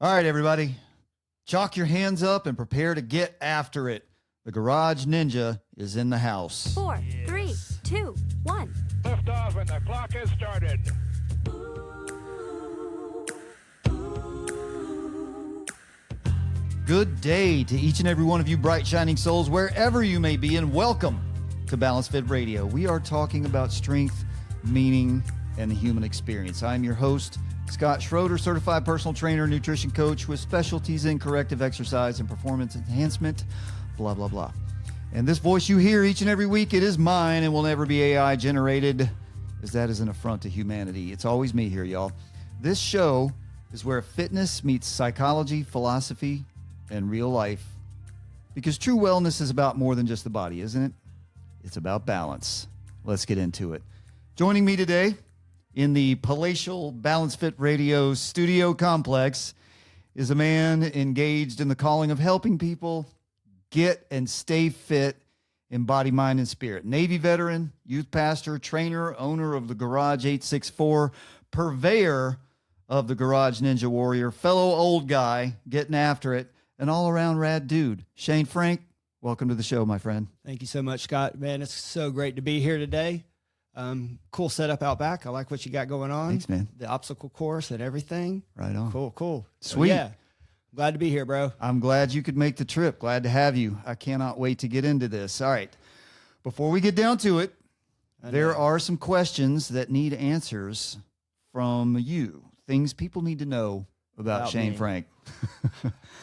All right, everybody, chalk your hands up and prepare to get after it. The Garage Ninja is in the house. 4, 3, 2, 1. Lift off and the clock has started. Good day to each and every one of you bright, shining souls, wherever you may be, and welcome to Balanced Fit Radio. We are talking about strength, meaning, and the human experience. I'm your host, Scott Schroeder, certified personal trainer, nutrition coach with specialties in corrective exercise and performance enhancement, blah, blah, blah. And this voice you hear each and every week, it is mine and will never be AI generated, as that is an affront to humanity. It's always me here, y'all. This show is where fitness meets psychology, philosophy, and real life. Because true wellness is about more than just the body, isn't it? It's about balance. Let's get into it. Joining me today in the palatial Balanced Fit Radio studio complex is a man engaged in the calling of helping people get and stay fit in body, mind, and spirit. Navy veteran, youth pastor, trainer, owner of the Garage 864, purveyor of the Garage Ninja Warrior, fellow old guy getting after it, an all-around rad dude. Shane Frank, welcome to the show, my friend. Thank you so much, Scott. Man, it's so great to be here today. Cool setup out back. I like what you got going on. Thanks, man. The obstacle course and everything. Right on. Cool. Sweet. So, yeah, glad to be here, bro. I'm glad you could make the trip. Glad to have you. I cannot wait to get into this. All right. Before we get down to it, there are some questions that need answers from you. Things people need to know about Shane Frank.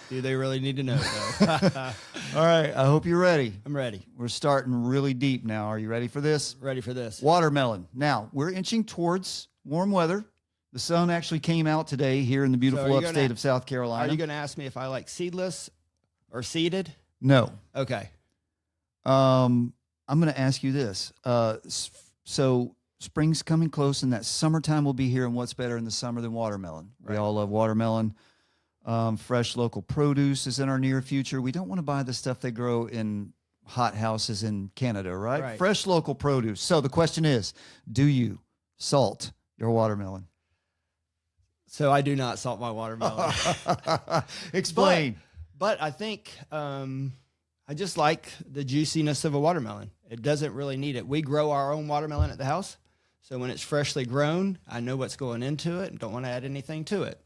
Do they really need to know, though? All right. I hope you're ready. I'm ready. We're starting really deep now. Are you ready for this? Ready for this. Watermelon. Now, we're inching towards warm weather. The sun actually came out today here in the beautiful upstate of South Carolina. Are you going to ask me if I like seedless or seeded? No. Okay. I'm going to ask you this. So spring's coming close, and that summertime will be here, and what's better in the summer than watermelon? Right. We all love watermelon. Fresh local produce is in our near future. We don't want to buy the stuff they grow in hot houses in Canada, right? Fresh local produce. So the question is, do you salt your watermelon? So I do not salt my watermelon. Explain. But I think I just like the juiciness of a watermelon. It doesn't really need it. We grow our own watermelon at the house. So when it's freshly grown, I know what's going into it and don't want to add anything to it.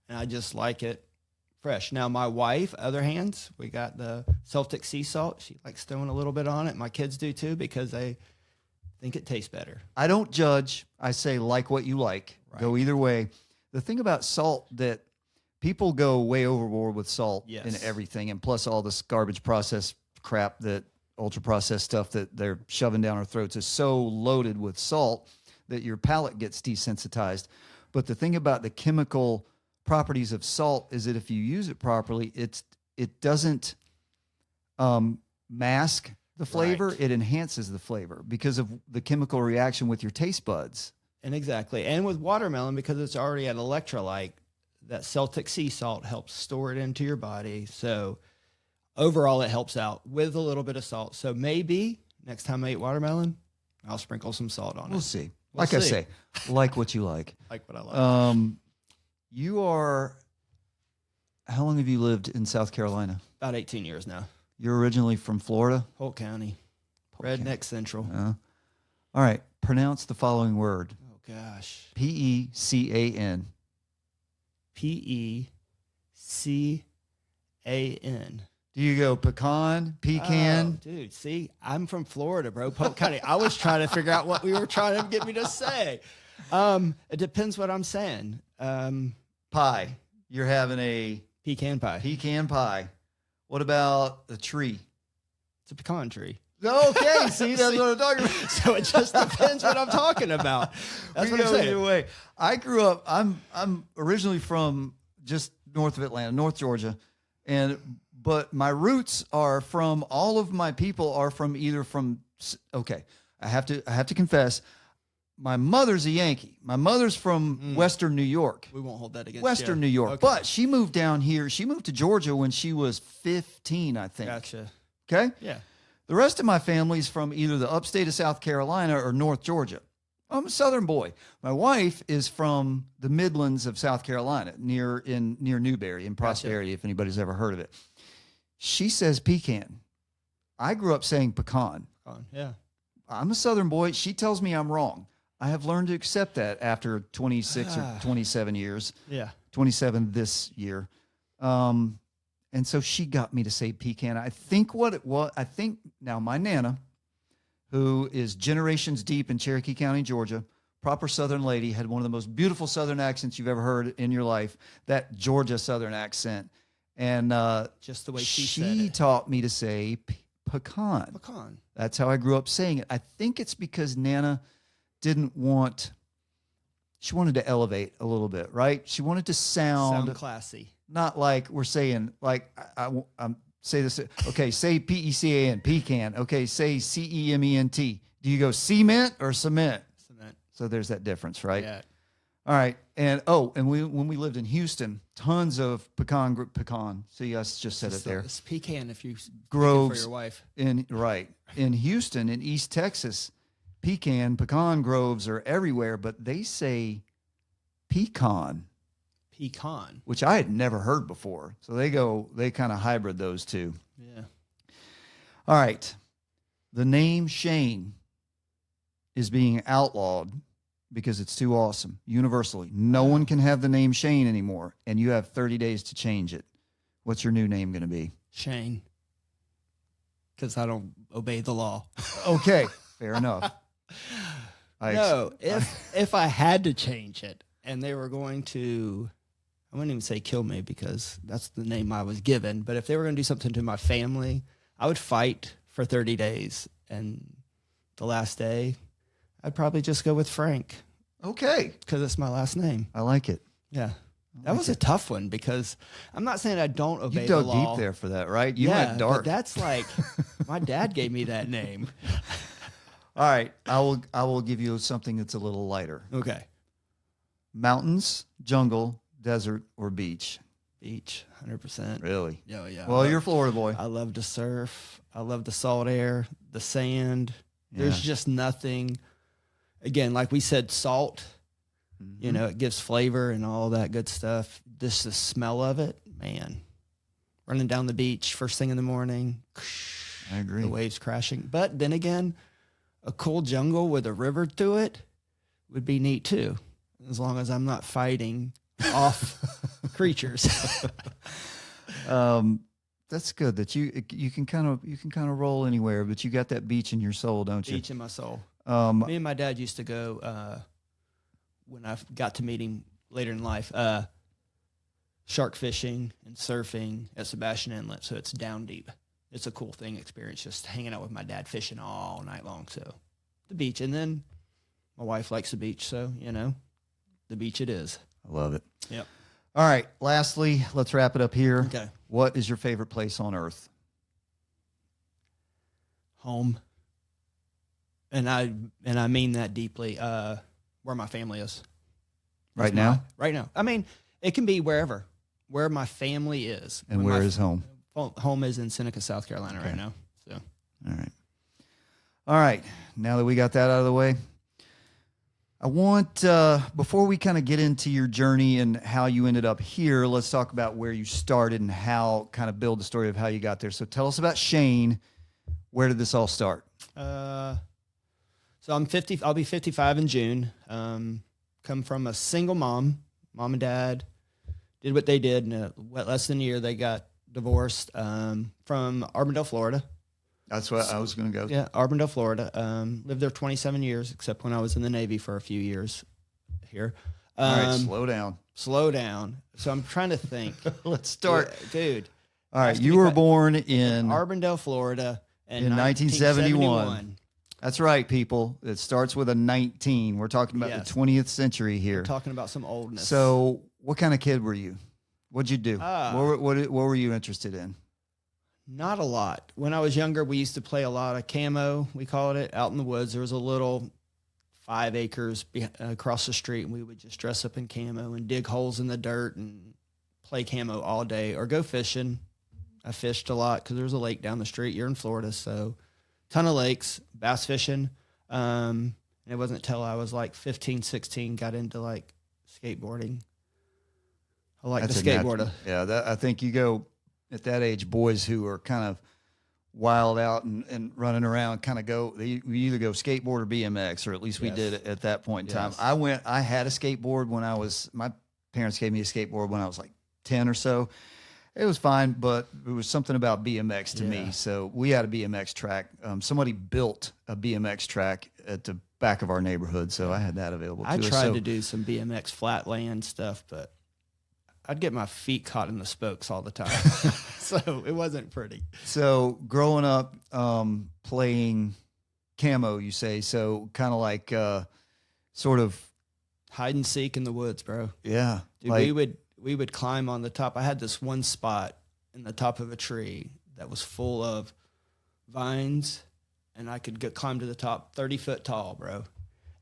And I just like it fresh. Now, my wife, other hands, we got the Celtic sea salt. She likes throwing a little bit on it. My kids do too because they think it tastes better. I don't judge. I say like what you like. Right. Go either way. The thing about salt that people go way overboard with salt in everything, and plus all this garbage processed crap, that ultra processed stuff that they're shoving down our throats is so loaded with salt that your palate gets desensitized. But the thing about the chemical properties of salt is that if you use it properly, it doesn't mask the flavor. Right. It enhances the flavor because of the chemical reaction with your taste buds. And exactly. And with watermelon, because it's already an electrolyte, that Celtic sea salt helps store it into your body. So overall, it helps out with a little bit of salt. So maybe next time I eat watermelon, I'll sprinkle some salt on it. We'll see. I say, like what you like. Like what I like. You are, how long have you lived in South Carolina? About 18 years now. You're originally from Florida? Polk County. Redneck Central. All right. Pronounce the following word. Oh, gosh. P-E-C-A-N. P-E-C-A-N. Do you go pecan? Oh, dude, see, I'm from Florida, bro. Polk County. I was trying to figure out what we were trying to get me to say. It depends what I'm saying. Pie. You're having a pecan pie. Pecan pie. What about a tree? It's a pecan tree. Okay, see, that's what I'm talking about. So it just depends what I'm talking about. That's what I'm saying. Either way, I grew up. I'm originally from just north of Atlanta, North Georgia, but my roots are from. All of my people are from either from. Okay, I have to confess. My mother's a Yankee. My mother's from Western New York. We won't hold that against Western New York. Okay. But she moved down here. She moved to Georgia when she was 15, I think. Gotcha. Okay? Yeah. The rest of my family's from either the upstate of South Carolina or North Georgia. I'm a Southern boy. My wife is from the Midlands of South Carolina, near Newberry in Prosperity, if anybody's ever heard of it. She says pecan. I grew up saying pecan. Yeah. I'm a Southern boy. She tells me I'm wrong. I have learned to accept that after 26 or 27 years. Yeah. 27 this year. And so she got me to say pecan. I think now my Nana, who is generations deep in Cherokee County, Georgia, proper Southern lady, had one of the most beautiful Southern accents you've ever heard in your life, that Georgia Southern accent. And just the way she said it. taught me to say pecan. Pecan. That's how I grew up saying it. I think it's because Nana she wanted to elevate a little bit, right? She wanted to sound classy. Not like we're saying, like, I'm say this. Okay, say P-E-C-A-N, pecan. Okay, say C-E-M-E-N-T. Do you go cement or cement? Cement. So there's that difference, right? Yeah. All right. And when we lived in Houston, tons of pecan. See, I just said it there. It's pecan if you groves for your wife. In Houston, in East Texas, pecan groves are everywhere, but they say pecan, which I had never heard before. So they kind of hybrid those two. Yeah. All right. The name Shane is being outlawed because it's too awesome. Universally. No one can have the name Shane anymore, and you have 30 days to change it. What's your new name going to be? Shane. Because I don't obey the law. Okay. Fair enough. If I had to change it and they were going to, I wouldn't even say kill me because that's the name I was given, but if they were going to do something to my family, I would fight for 30 days. And the last day, I'd probably just go with Frank. Okay. Because it's my last name. I like it. Yeah. That was a tough one because I'm not saying I don't obey the law. You dug deep there for that, right? You went dark. But that's like, my dad gave me that name. All right. I will give you something that's a little lighter. Okay. Mountains, jungle, desert, or beach? Beach, 100%. Really? Yeah. Well, you're a Florida boy. I love to surf. I love the salt air, the sand. Yeah. There's just nothing. Again, like we said, salt, it gives flavor and all that good stuff. Just the smell of it, man. Running down the beach first thing in the morning. I agree. The waves crashing. But then again, a cool jungle with a river through it would be neat too, as long as I'm not fighting off creatures. That's good that you can kind of roll anywhere, but you got that beach in your soul, don't you? Beach in my soul. Me and my dad used to go when I got to meet him later in life, shark fishing and surfing at Sebastian Inlet. So it's down deep. It's a cool experience, just hanging out with my dad, fishing all night long. So the beach, and then my wife likes the beach, so the beach it is. I love it. Yep. All right. Lastly, let's wrap it up here. Okay. What is your favorite place on earth? Home. And I mean that deeply. Where my family is. Right now? Right now. I mean, it can be wherever my family is. And where is home? Home is in Seneca, South Carolina right now. So. All right. Now that we got that out of the way, I want, before we kind of get into your journey and how you ended up here, let's talk about where you started and how kind of build the story of how you got there. So tell us about Shane. Where did this all start? So I'm 50. I'll be 55 in June. Come from a single mom and dad did what they did. In less than a year, they got divorced from Arbondale, Florida. That's what I was going to go. Yeah, Arbondale, Florida. Lived there 27 years, except when I was in the Navy for a few years here. All right, slow down. So I'm trying to think. Let's start. Dude. All right, you were born in Arbondale, Florida in 1971. That's right, people. It starts with a 19. We're talking about the 20th century here. We're talking about some oldness. So what kind of kid were you? What'd you do? What were you interested in? Not a lot. When I was younger, we used to play a lot of camo, we called it, out in the woods. There was a little 5 acres across the street, and we would just dress up in camo and dig holes in the dirt and play camo all day or go fishing. I fished a lot because there was a lake down the street. You're in Florida, so ton of lakes, bass fishing. And And it wasn't until I was like 15, 16, got into like skateboarding. I like the skateboarder. I think you go at that age, boys who are kind of wild out and running around kind of we either go skateboard or BMX, or at least we did at that point in time. I had a skateboard my parents gave me a skateboard when I was like 10 or so. It was fine, but it was something about BMX to me. So we had a BMX track. Somebody built a BMX track at the back of our neighborhood, so I had that available to us. I tried to do some BMX flatland stuff, but I'd get my feet caught in the spokes all the time. So it wasn't pretty. So growing up, playing camo, you say, so kind of like sort of hide and seek in the woods, bro. Yeah. Dude, we would climb on the top. I had this one spot in the top of a tree that was full of vines, and I could climb to the top, 30 foot tall, bro,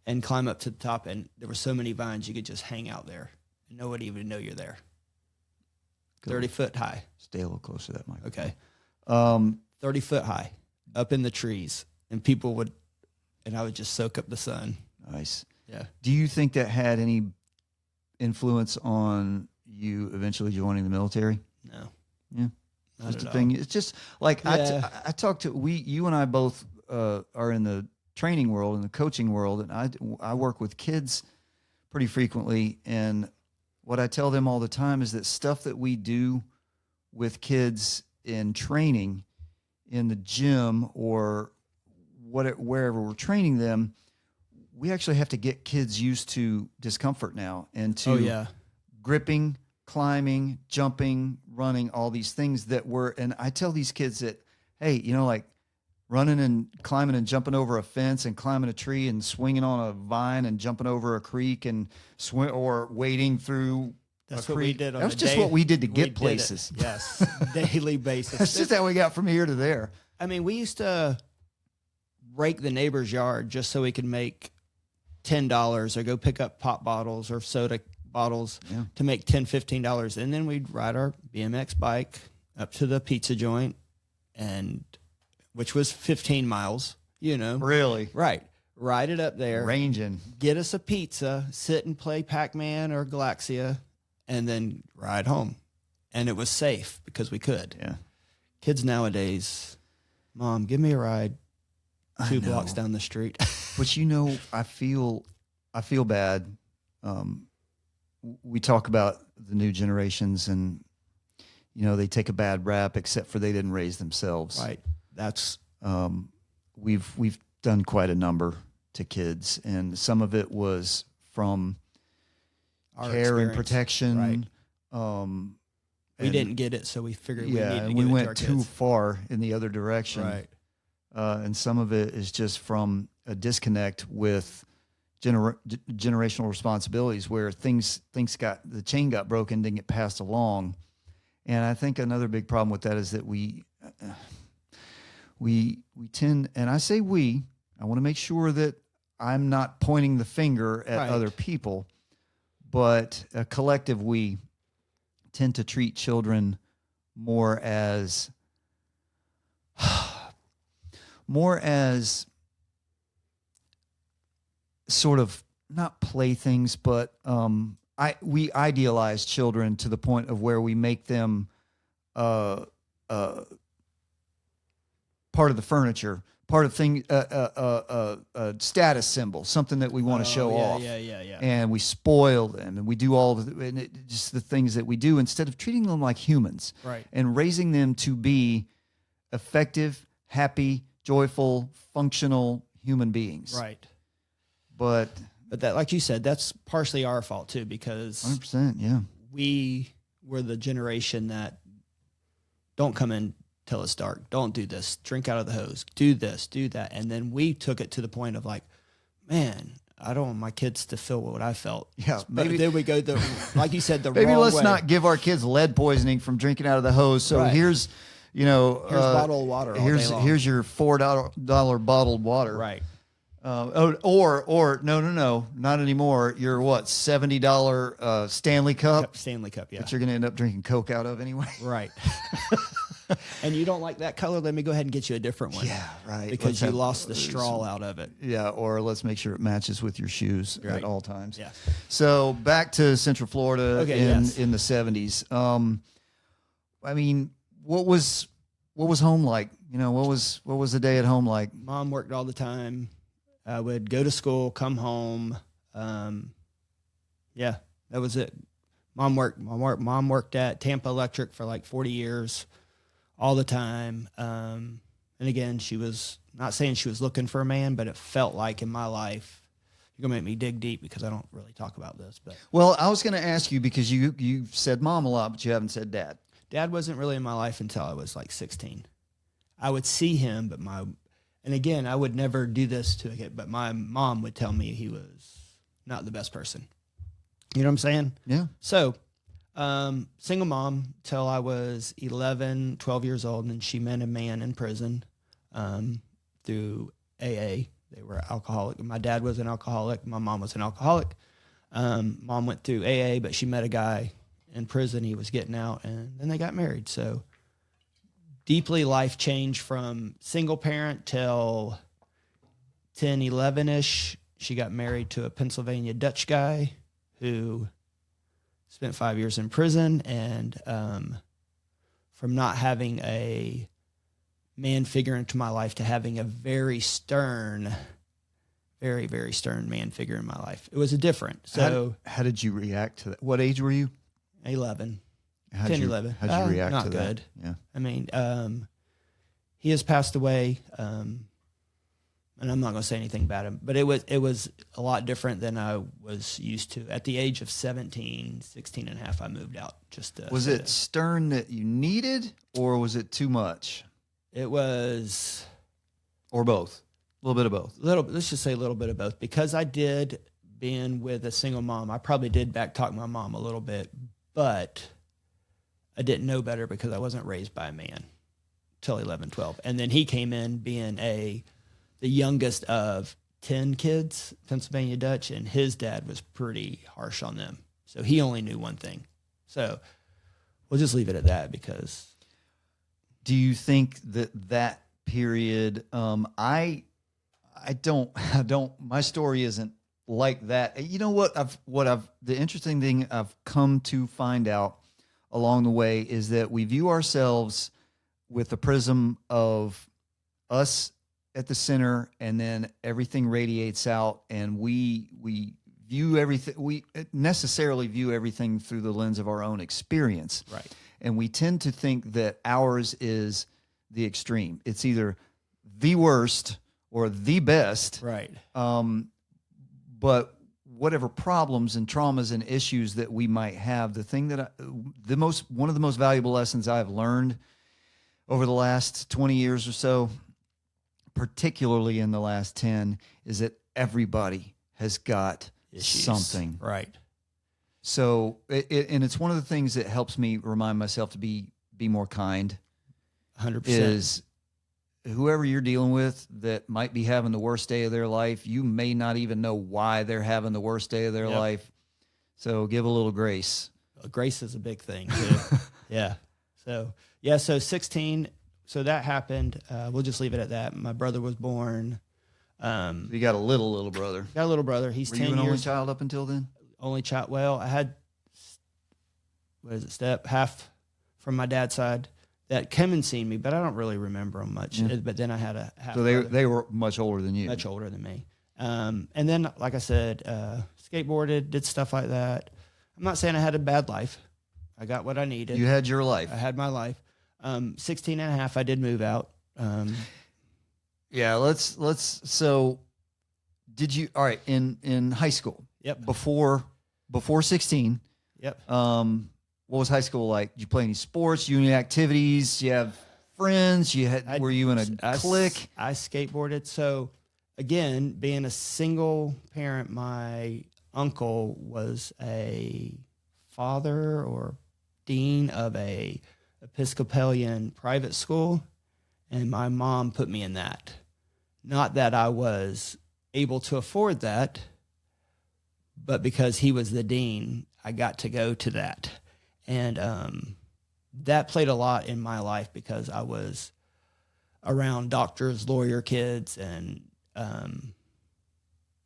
and climb up to the top. And there were so many vines, you could just hang out there. And nobody even know you're there. 30 foot high. Stay a little closer to that mic. Okay. 30 foot high, up in the trees, and I would just soak up the sun. Nice. Yeah. Do you think that had any influence on you eventually joining the military? No. Yeah. Not just at a thing. all. It's just like I talked to you and I both are in the training world and the coaching world, and I work with kids pretty frequently, and what I tell them all the time is that stuff that we do with kids in training in the gym or wherever we're training them, we actually have to get kids used to discomfort now and to gripping, climbing, jumping, running, all these things and I tell these kids that, hey, like running and climbing and jumping over a fence and climbing a tree and swinging on a vine and jumping over a creek and or wading through That's a what creek. we did on That was a just day- what we did to we get did places. it. Yes. Daily basis. That's just how we got from here to there. I mean, we used to rake the neighbor's yard just so we could make $10 or go pick up pop bottles or soda bottles to make $10, $15. And then we'd ride our BMX bike up to the pizza joint, which was 15 miles, Really? Right. Ride it up there. Ranging. Get us a pizza, sit and play Pac-Man or Galaxia, and then ride home. And it was safe because we could. Yeah. Kids nowadays, Mom, give me a ride 2 blocks down the street. But I feel bad. We talk about the new generations, and they take a bad rap, except for they didn't raise themselves. Right. That's we've done quite a number to kids, and some of it was from our care experience. and protection. Right. We didn't get it, so we figured we needed to and give we it to went our too kids. far in the other direction. Right. And some of it is just from a disconnect with generational responsibilities, where the chain got broken, didn't get passed along. And I think another big problem with that is that we tend, and I say I want to make sure that I'm not pointing the finger at other people, but a collective we tend to treat children more as sort of not playthings, but we idealize children to the point of where we make them part of the furniture, part of a status symbol, something that we want to show off. Yeah. And we spoil them, and we do all just the things that we do instead of treating them like humans, Right. and raising them to be effective, happy, joyful, functional human beings. Right. But that, like you said, that's partially our fault too, because 100%, yeah. we were the generation that don't come in till it's dark. Don't do this. Drink out of the hose. Do this, do that. And then we took it to the point of like, man, I don't want my kids to feel what I felt. Yeah, But then we go like you said, the Maybe wrong let's way. not give our kids lead poisoning from drinking out of the hose. So Right. here's bottled water all day long. Here's your $4 bottled water. Right. Or no, not anymore. Your $70 Stanley Cup Stanley Cup, yeah. that you're going to end up drinking Coke out of anyway. Right. And you don't like that color? Let me go ahead and get you a different one. Yeah, right. Because you lost the straw out of it. Yeah, or let's make sure it matches with your shoes at all times. Yeah. So back to Central Florida in the 70s. I mean, what was home like? You know, what was the day at home like? Mom worked all the time. I would go to school, come home. Yeah, that was it. Mom worked at Tampa Electric for like 40 years, all the time. And again, she was not saying she was looking for a man, but it felt like in my life. You're gonna make me dig deep because I don't really talk about this. But well, I was going to ask you because you said mom a lot, but you haven't said dad. Dad wasn't really in my life until I was like 16. I would see him, but and again, I would never do this to a kid, but my mom would tell me he was not the best person. You know what I'm saying? Yeah. So, single mom till I was 11, 12 years old, and then she met a man in prison through AA. They were alcoholic. My dad was an alcoholic. My mom was an alcoholic. Mom went through AA, but she met a guy in prison. He was getting out, and then they got married. So deeply life changed from single parent till 10, 11-ish. She got married to a Pennsylvania Dutch guy who spent 5 years in prison. And from not having a man figure into my life to having a very stern, very, very stern man figure in my life. It was a different. So how did you react to that? What age were you? 11. How'd 10, you, 11. How'd you react not to that? good. Yeah. I mean, he has passed away, and I'm not going to say anything about him, but it was a lot different than I was used to. At the age of 16 and a half, I moved out. Was it stern that you needed, or was it too much? It was... Or both? A little bit of both? Let's just say a little bit of both. Because I did, being with a single mom, I probably did backtalk my mom a little bit, but I didn't know better because I wasn't raised by a man till 11, 12. And then he came in being the youngest of 10 kids, Pennsylvania Dutch, and his dad was pretty harsh on them. So he only knew one thing. So we'll just leave it at that because... Do you think that period, I don't, my story isn't like that. You know what the interesting thing I've come to find out along the way is that we view ourselves with the prism of us at the center, and then everything radiates out, and we view everything, we necessarily view everything through the lens of our own experience. Right. And we tend to think that ours is the extreme. It's either the worst or the best. Right. But whatever problems and traumas and issues that we might have, the thing that one of the most valuable lessons I've learned over the last 20 years or so, particularly in the last 10, is that everybody has got Issues. Something. Right. So, and it's one of the things that helps me remind myself to be more kind. 100%. Is whoever you're dealing with that might be having the worst day of their life, you may not even know why they're having the worst day of their life. So give a little grace. Grace is a big thing too. Yeah. So 16. So that happened. We'll just leave it at that. My brother was born. You got a little brother. Got a little brother. He's Were 10 you an years. only child up until then? Only child. Well, I had, half from my dad's side that came and seen me, but I don't really remember them much. Yeah. But then I had a half. So they were much older than you. Much older than me. And then, like I said, skateboarded, did stuff like that. I'm not saying I had a bad life. I got what I needed. You had your life. I had my life. 16 and a half, I did move out. Yeah, so did you, all right, in high school? Yep. Before 16. Yep. What was high school like? Did you play any sports, any activities? You have friends? Were you in a clique? I skateboarded. So again, being a single parent, my uncle was a father or dean of a Episcopalian private school, and my mom put me in that. Not that I was able to afford that, but because he was the dean, I got to go to that. And that played a lot in my life because I was around doctors, lawyer kids, and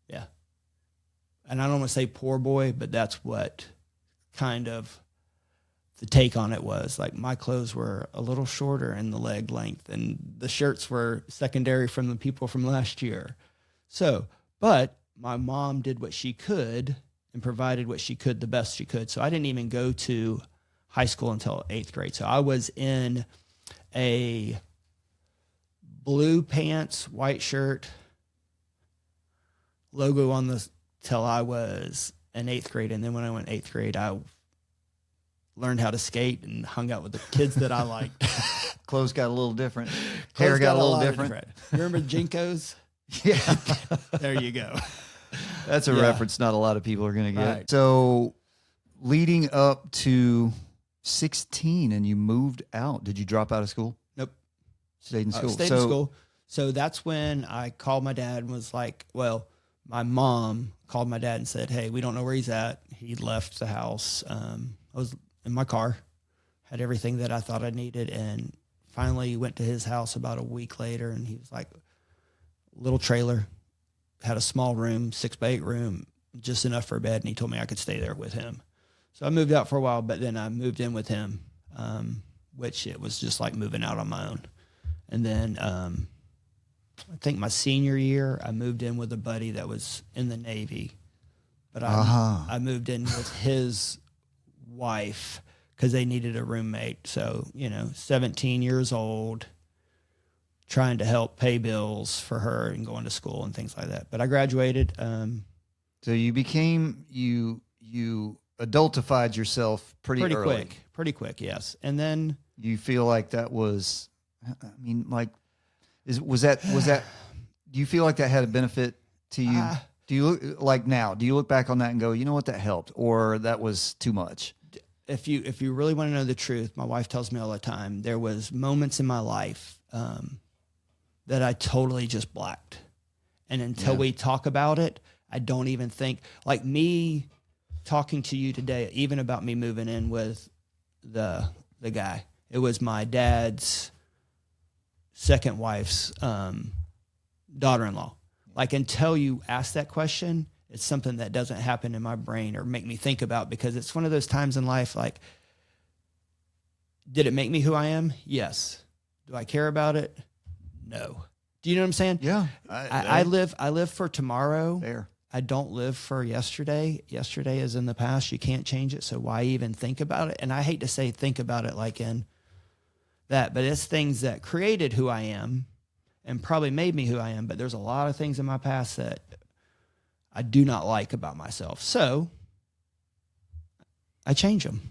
yeah. And I don't want to say poor boy, but that's what kind of the take on it was. Like, my clothes were a little shorter in the leg length, and the shirts were secondary from the people from last year. So, but my mom did what she could and provided what she could the best she could. So I didn't even go to high school until 8th grade. So I was in a blue pants, white shirt, logo on the till I was in 8th grade. And then when I went 8th grade, I learned how to skate and hung out with the kids that I liked. Clothes got a little different. Hair got a little different. You remember Jinkos? Yeah. There you go. That's a Yeah. reference not a lot of people are going to get. Right. So leading up to 16 and you moved out, did you drop out of school? Nope. Stayed in school. Stayed in school. So that's when I called my dad and was like, well, my mom called my dad and said, hey, we don't know where he's at. He left the house. I was in my car, had everything that I thought I needed, and finally went to his house about a week later, and he was like, little trailer, had a small room, 6x8 room, just enough for a bed, and he told me I could stay there with him. So I moved out for a while, but then I moved in with him, which it was just like moving out on my own. And then I think my senior year, I moved in with a buddy that was in the Navy, but I moved in with his wife because they needed a roommate. So, 17 years old, trying to help pay bills for her and going to school and things like that. But I graduated. So you became, you adultified yourself pretty early. Pretty quick, yes. And then You feel like that was, I mean, like, was that, do you feel like that had a benefit to you? Do you look back on that and go, you know what, that helped, or that was too much? if you really want to know the truth, my wife tells me all the time, there was moments in my life that I totally just blacked. And until we talk about it, I don't even think, like me talking to you today, even about me moving in with the guy. It was my dad's second wife's daughter-in-law. Like, until you ask that question, it's something that doesn't happen in my brain or make me think about, because it's one of those times in life, like, did it make me who I am? Yes. Do I care about it? No. Do you know what I'm saying? Yeah. I live for tomorrow. There. I don't live for yesterday. Yesterday is in the past. You can't change it. So why even think about it? And I hate to say think about it like in that, but it's things that created who I am and probably made me who I am. But there's a lot of things in my past that I do not like about myself. So I change them.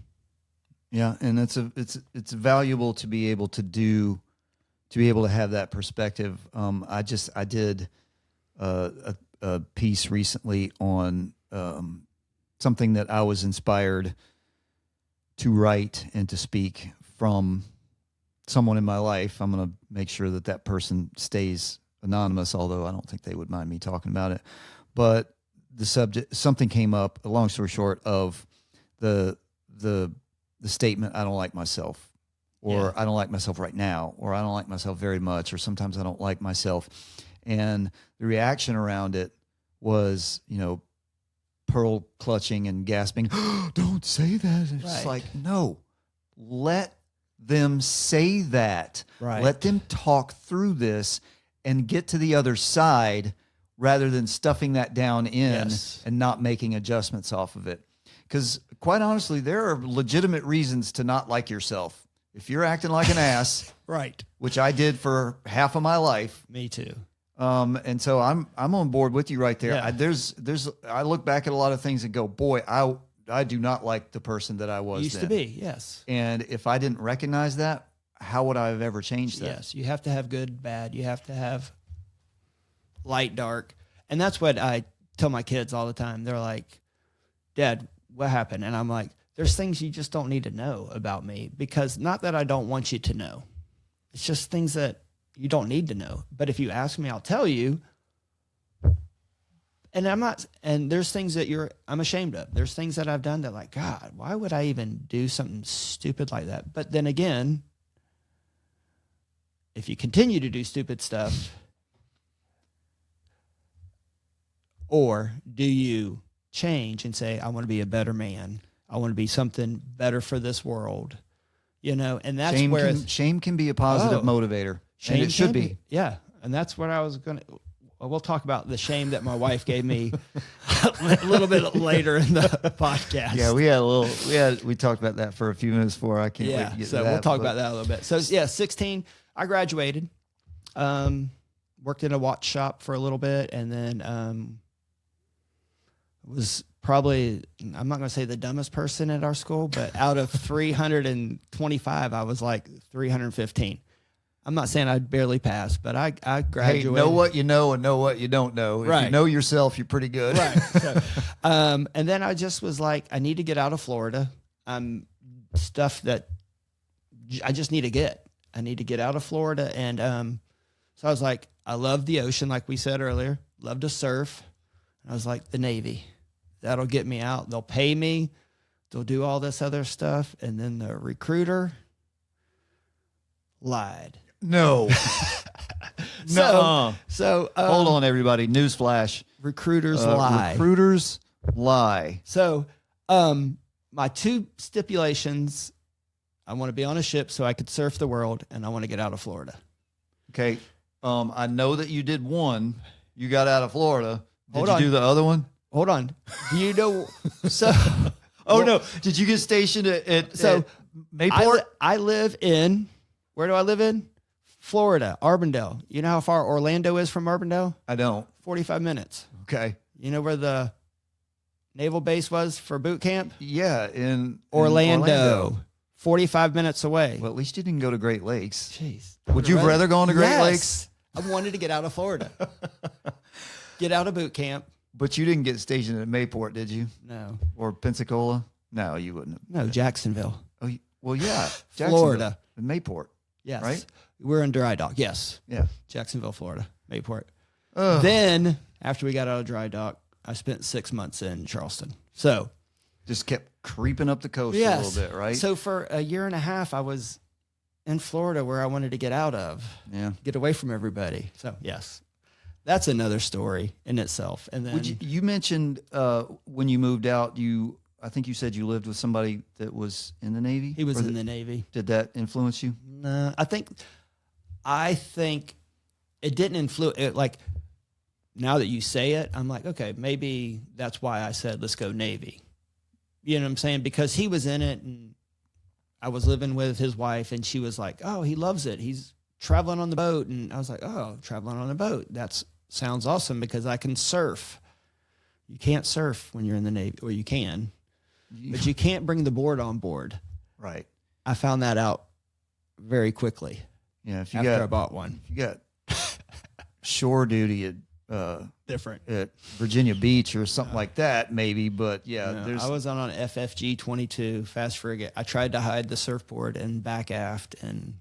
Yeah. And it's valuable to be able to have that perspective. I did a piece recently on something that I was inspired to write and to speak from someone in my life. I'm going to make sure that person stays anonymous, although I don't think they would mind me talking about it. But the subject, something came up, a long story short, of the statement, I don't like myself, or I don't like myself right now, or I don't like myself very much, or sometimes I don't like myself. And the reaction around it was, pearl clutching and gasping, don't say that. It's just like, no, let them say that. Right. Let them talk through this and get to the other side rather than stuffing that down in and not making adjustments off of it. Because quite honestly, there are legitimate reasons to not like yourself. If you're acting like an ass, Right. which I did for half of my life. Me too. And so I'm on board with you right there. Yeah. I look back at a lot of things and go, boy, I do not like the person that I was Used then. to be, yes. And if I didn't recognize that, how would I have ever changed that? Yes, you have to have good, bad. You have to have light, dark. And that's what I tell my kids all the time. They're like, Dad, what happened? And I'm like, there's things you just don't need to know about me, because not that I don't want you to know. It's just things that you don't need to know. But if you ask me, I'll tell you. And I'm not, and there's things that I'm ashamed of. There's things that I've done that like, God, why would I even do something stupid like that? But then again, if you continue to do stupid stuff, or do you change and say, I want to be a better man. I want to be something better for this world, and that's shame can be a positive motivator. Shame and it should be. Yeah. And that's what I was going to, we'll talk about the shame that my wife gave me a little bit later in the podcast. Yeah, we talked about that for a few minutes before. I can't wait to get to that. We'll talk about that a little bit. So 16, I graduated, worked in a watch shop for a little bit, and then was probably, I'm not going to say the dumbest person at our school, but out of 325, I was like 315. I'm not saying I barely passed, but I graduated. Hey, know what you know and know what you don't know. If you know yourself, you're pretty good. Right. So, and then I just was like, I need to get out of Florida. Stuff that I just need to get. I need to get out of Florida. And so I was like, I love the ocean, like we said earlier. Love to surf. I was like, the Navy. That'll get me out. They'll pay me. They'll do all this other stuff. And then the recruiter lied. No. So hold on, everybody. Newsflash. Recruiters lie. Recruiters lie. So my two stipulations, I want to be on a ship so I could surf the world, and I want to get out of Florida. Okay. I know that you did one. You got out of Florida. Did you on. do the other one? Hold on. Do you know? So, no. Did you get stationed at Mayport? I live in, where do I live in? Florida, Arbondale. You know how far Orlando is from Arbondale? I don't. 45 minutes. Okay. You know where the naval base was for boot camp? Yeah, in Orlando. 45 minutes away. Well, at least you didn't go to Great Lakes. Jeez. Would you have rather gone to Great Lakes? I wanted to get out of Florida. Get out of boot camp. But you didn't get stationed at Mayport, did you? No. Or Pensacola? No, you wouldn't have. No, Jacksonville. Oh, well, yeah. Florida. And Mayport. Yes. Right? We're in dry dock. Yes. Yeah. Jacksonville, Florida. Mayport. Then, after we got out of dry dock, I spent 6 months in Charleston. So, just kept creeping up the coast a little bit, right? So, for a year and a half, I was in Florida where I wanted to get out of. Yeah. Get away from everybody. So, yes. That's another story in itself. And then you mentioned when you moved out, I think you said you lived with somebody that was in the Navy. He was in the Navy. Did that influence you? No, I think it didn't influence it. Like, now that you say it, I'm like, okay, maybe that's why I said, let's go Navy. You know what I'm saying? Because he was in it, and I was living with his wife, and she was like, oh, he loves it. He's traveling on the boat. And I was like, oh, traveling on a boat. That sounds awesome because I can surf. You can't surf when you're in the Navy, or you can, but you can't bring the board on board. Right. I found that out very quickly. Yeah. After I bought one. If you got shore duty at different at Virginia Beach or something like that, maybe. But yeah, I was on an FFG 22 fast frigate. I tried to hide the surfboard and back aft, and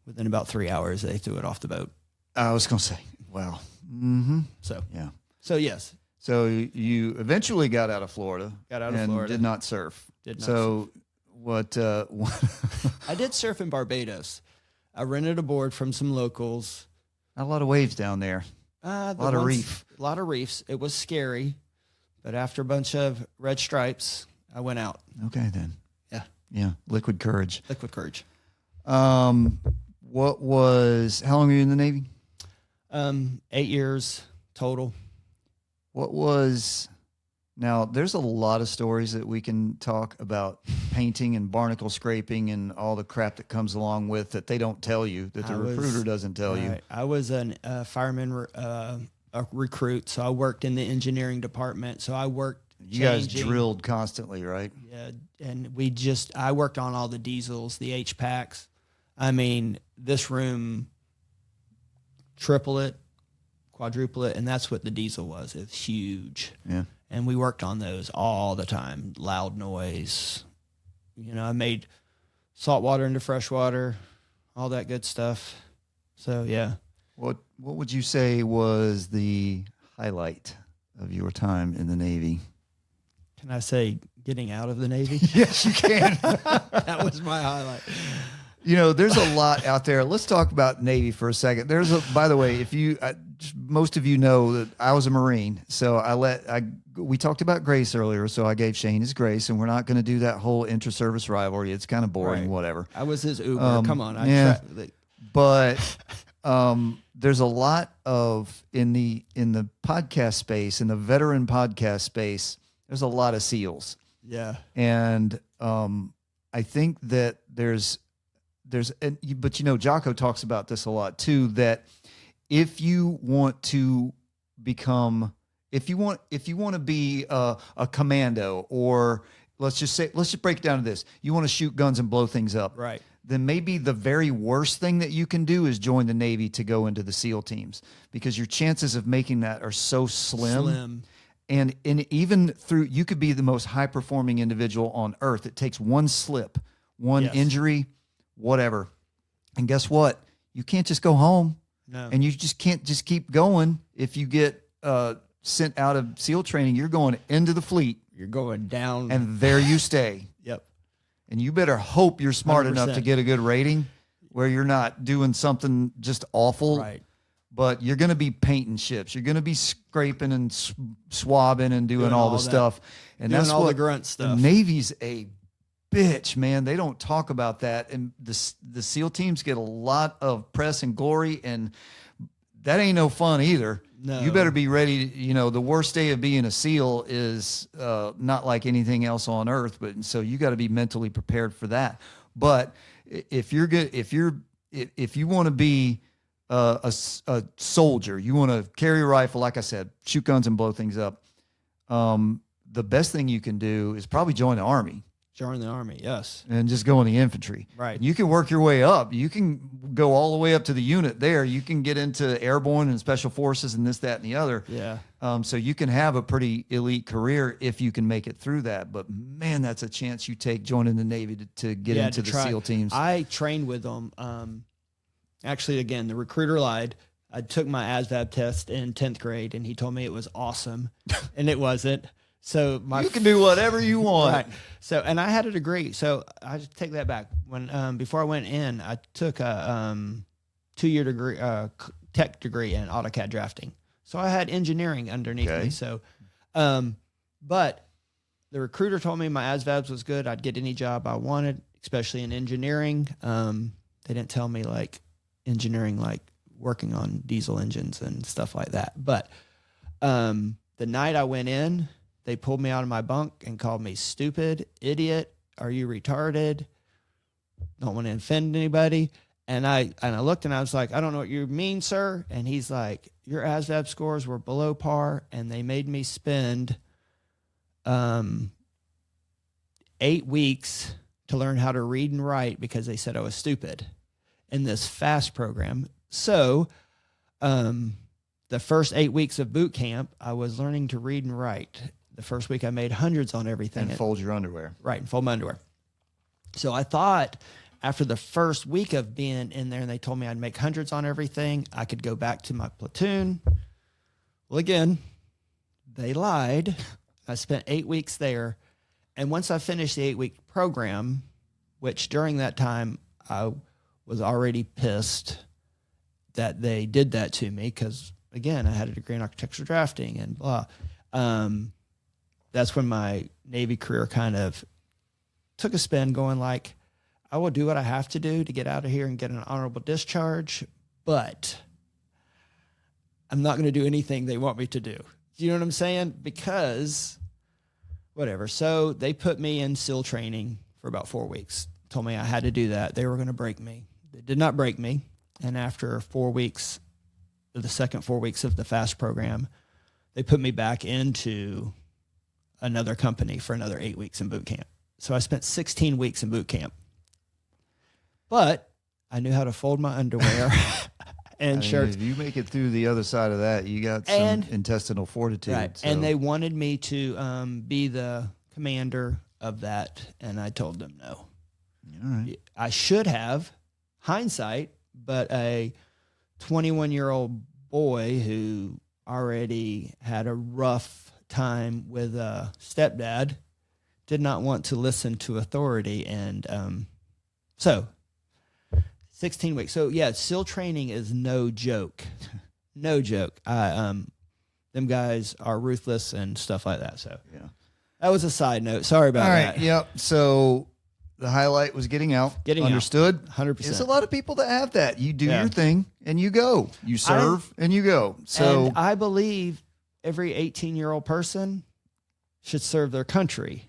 within about 3 hours, they threw it off the boat. I was going to say, wow. Mm-hmm. So yeah. So yes. So you eventually got out of Florida. Florida. Did not surf. Surf. What? I did surf in Barbados. I rented a board from some locals. Not a lot of waves down there. A lot of reef. A lot of reefs. It was scary, but after a bunch of red stripes, I went out. Okay, then. Yeah. Yeah. Liquid courage. Liquid courage. How long were you in the Navy? 8 years total. Now, there's a lot of stories that we can talk about painting and barnacle scraping and all the crap that comes along with that they don't tell you, that the recruiter doesn't tell you. I was a fireman a recruit, so I worked in the engineering department. So I worked. You guys drilled constantly, right? Yeah, and I worked on all the diesels, the H-packs. I mean, this room, triple it, quadruple it, and that's what the diesel was. It's huge. Yeah. And we worked on those all the time. Loud noise. I made salt water into fresh water, all that good stuff. So yeah. What would you say was the highlight of your time in the Navy? Can I say getting out of the Navy? Yes, you can. That was my highlight. You know, there's a lot out there. Let's talk about Navy for a second. By the way, most of you know that I was a Marine, so we talked about Grace earlier, so I gave Shane his Grace, and we're not going to do that whole inter-service rivalry. It's kind of boring, Right. whatever. I was his Uber. Come on. But there's a lot of in the podcast space, in the veteran podcast space, there's a lot of SEALs. Yeah. And I think that but Jocko talks about this a lot too, that if you want to be a commando, or let's just break it down to this. You want to shoot guns and blow things up. Right. Then maybe the very worst thing that you can do is join the Navy to go into the SEAL teams, because your chances of making that are so slim. And even you could be the most high performing individual on earth. It takes one slip, one injury, whatever. And guess what? You can't just go home. No. And you just can't just keep going. If you get sent out of SEAL training, you're going into the fleet. You're going down. And there you stay. Yep. And you better hope you're smart 100%. enough to get a good rating where you're not doing something just awful. Right. But you're going to be painting ships. You're going to be scraping and swabbing and doing all the stuff. And doing that's all what the grunt stuff. The Navy's a bitch, man. They don't talk about that. And the SEAL teams get a lot of press and glory, and that ain't no fun either. No. You better be ready. The worst day of being a SEAL is not like anything else on earth. But so you got to be mentally prepared for that. But if you're good, if you want to be a soldier, you want to carry a rifle, like I said, shoot guns and blow things up. The best thing you can do is probably join the Army. Join the Army, yes. And just go in the infantry. Right. You can work your way up. You can go all the way up to the unit there. You can get into airborne and special forces and this, that, and the other. Yeah. So you can have a pretty elite career if you can make it through that. But man, that's a chance you take joining the Navy to get into the SEAL teams. I trained with them. Actually, again, the recruiter lied. I took my ASVAB test in 10th grade, and he told me it was awesome, and it wasn't. So you can do whatever you want. Right. So, and I had a degree. So I just take that back. When before I went in, I took a 2-year degree, tech degree in AutoCAD drafting. So I had engineering underneath me. So, but the recruiter told me my ASVABs was good. I'd get any job I wanted, especially in engineering. They didn't tell me like engineering, like working on diesel engines and stuff like that. But the night I went in, they pulled me out of my bunk and called me stupid, idiot. Are you retarded? Don't want to offend anybody. And I looked and I was like, I don't know what you mean, sir. And he's like, your ASVAB scores were below par, and they made me spend 8 weeks to learn how to read and write because they said I was stupid in this FAST program. So the first 8 weeks of boot camp, I was learning to read and write. The first week I made hundreds on everything. And fold your underwear. Right, and fold my underwear. So I thought after the first week of being in there and they told me I'd make hundreds on everything, I could go back to my platoon. Well, again, they lied. I spent 8 weeks there. And once I finished the 8-week program, which during that time I was already pissed that they did that to me because, again, I had a degree in architectural drafting and blah. That's when my Navy career kind of took a spin, going like, I will do what I have to do to get out of here and get an honorable discharge, but I'm not going to do anything they want me to do. You know what I'm saying? Because whatever. So they put me in SEAL training for about 4 weeks, told me I had to do that. They were going to break me. They did not break me. And after 4 weeks, the second 4 weeks of the FAST program, they put me back into another company for another 8 weeks in boot camp. So I spent 16 weeks in boot camp. But I knew how to fold my underwear and shirts. If you make it through the other side of that, you got some intestinal fortitude. Right. So. And they wanted me to be the commander of that, and I told them no. All right. I should have, hindsight, but a 21-year-old boy who already had a rough time with a stepdad, did not want to listen to authority. And so 16 weeks. So, yeah, SEAL training is no joke. No joke. Them guys are ruthless and stuff like that. So, Yeah. that was a side note. Sorry about All right. that. Yep. So the highlight was getting out. Getting out. Understood. 100%. There's a lot of people that have that. You do Yeah. your thing and you go. You serve and you go. So And I believe every 18-year-old person should serve their country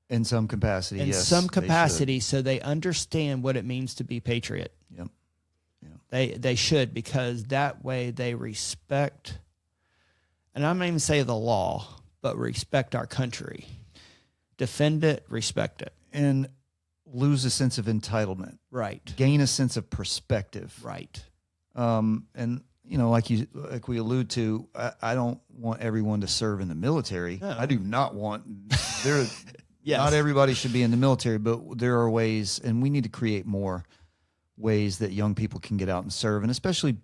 in some capacity, in yes, some they should. capacity, so they understand what it means to be patriot. Yep. They should, because that way they respect, and I'm not even say the law, but respect our country, defend it, respect it. And lose a sense of entitlement. Right. Gain a sense of perspective. Right. And you know, like we allude to, I don't want everyone to serve in the military. No. I do not want there. Yes. Not everybody should be in the military, but there are ways, and we need to create more ways that young people can get out and serve, and especially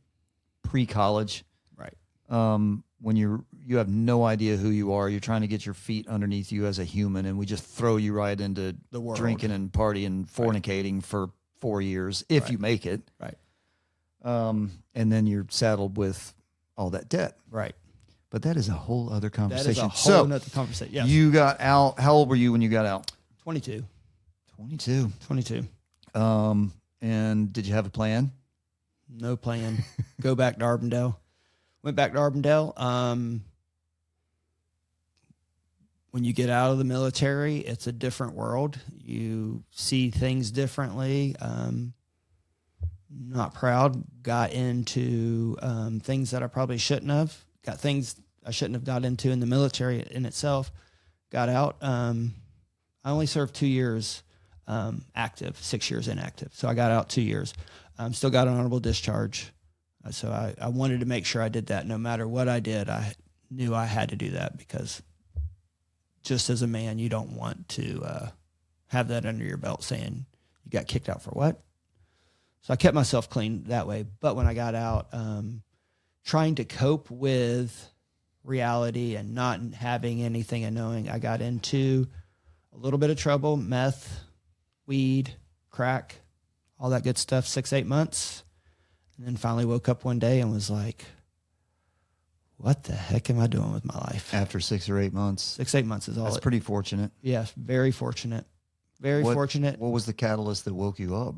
pre-college. Right. When you have no idea who you are, you're trying to get your feet underneath you as a human, and we just throw you right into The world. drinking and partying, fornicating for 4 years if you make it. Right. And then you're saddled with all that debt. Right. But that is a whole other That conversation. is a whole nother conversation. Yes. You got out. How old were you when you got out? 22. 22. 22. And did you have a plan? No plan. Go back to Arbondale. Went back to Arbondale. When you get out of the military, it's a different world. You see things differently. Not proud. Got into things that I probably shouldn't have. Got things I shouldn't have got into in the military in itself. Got out. I only served 2 years active, 6 years inactive. So I got out 2 years. Still got an honorable discharge. So I wanted to make sure I did that. No matter what I did, I knew I had to do that, because just as a man, you don't want to have that under your belt saying you got kicked out for what? So I kept myself clean that way. But when I got out, trying to cope with reality and not having anything and knowing, I got into a little bit of trouble, meth, weed, crack, all that good stuff, 6-8 months. And then finally woke up one day and was like, what the heck am I doing with my life? After 6 or 8 months. 6-8 months is all. That's pretty fortunate. Yes, very fortunate. Very fortunate. What was the catalyst that woke you up?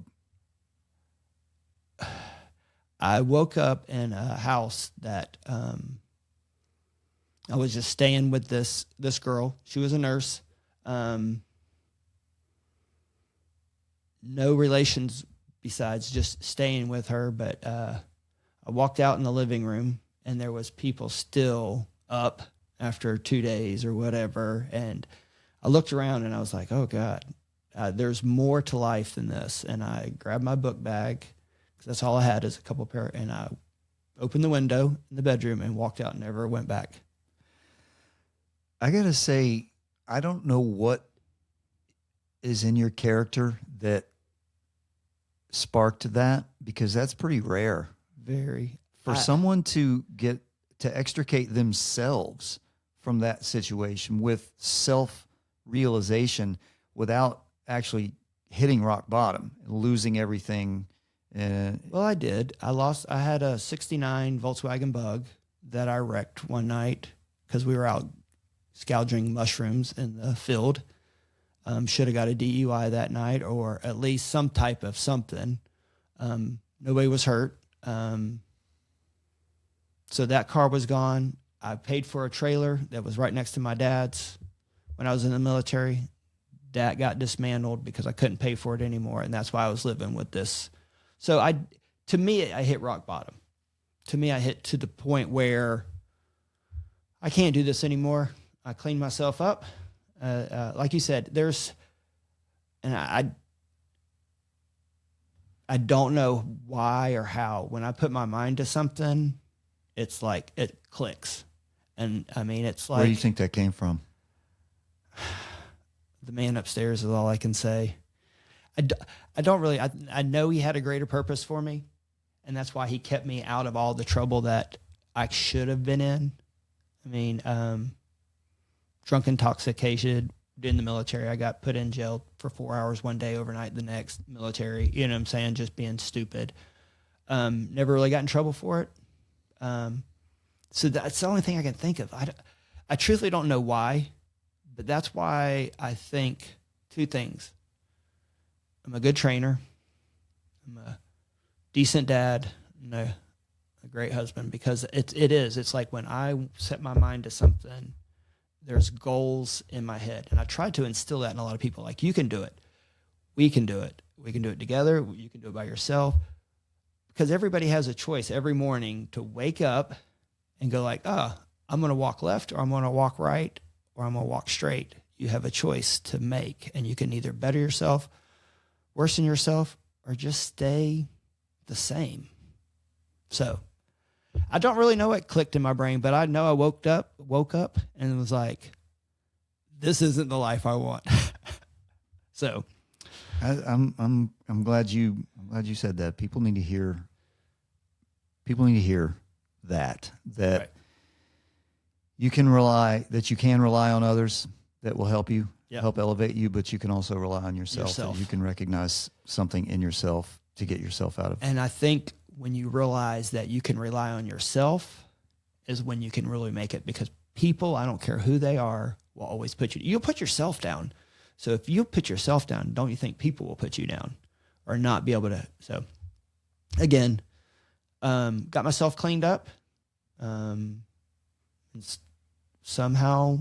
I woke up in a house that I was just staying with this girl. She was a nurse. No relations besides just staying with her. But I walked out in the living room, and there was people still up after 2 days or whatever. And I looked around and I was like, oh God, there's more to life than this. And I grabbed my book bag, because that's all I had is a couple pair. And I opened the window in the bedroom and walked out and never went back. I got to say, I don't know what is in your character that sparked that, because that's pretty rare. Very. For someone to extricate themselves from that situation with self-realization without actually hitting rock bottom, losing everything. Well, I did. I had a 69 Volkswagen Bug that I wrecked one night because we were out gouging mushrooms in the field. Should have got a DUI that night, or at least some type of something. Nobody was hurt. So that car was gone. I paid for a trailer that was right next to my dad's when I was in the military. That got dismantled because I couldn't pay for it anymore, and that's why I was living with this. So to me, I hit rock bottom. To me, I hit to the point where I can't do this anymore. I cleaned myself up. Like you said, I don't know why or how. When I put my mind to something, it's like it clicks. And I mean, it's like. Where do you think that came from? The man upstairs is all I can say. I don't really, I know he had a greater purpose for me, and that's why he kept me out of all the trouble that I should have been in. I mean, drunk intoxication in the military. I got put in jail for 4 hours one day, overnight the next. Military, you know what I'm saying? Just being stupid. Never really got in trouble for it. So that's the only thing I can think of. I truthfully don't know why, but that's why I think two things. I'm a good trainer. I'm a decent dad and a great husband, because it is. It's like when I set my mind to something, there's goals in my head. And I try to instill that in a lot of people. Like, you can do it. We can do it. We can do it together. You can do it by yourself. Because everybody has a choice every morning to wake up and go like, I'm going to walk left, or I'm going to walk right, or I'm going to walk straight. You have a choice to make, and you can either better yourself, worsen yourself, or just stay the same. So I don't really know what clicked in my brain, but I know I woke up and was like, this isn't the life I want. So I'm glad you said that. People need to hear that right. you can rely on others that will help you, Yep. help elevate you, but you can also rely on yourself. And you can recognize something in yourself to get yourself out of. And I think when you realize that you can rely on yourself is when you can really make it, because people, I don't care who they are, will always you'll put yourself down. So if you put yourself down, don't you think people will put you down or not be able to? So again, got myself cleaned up. Somehow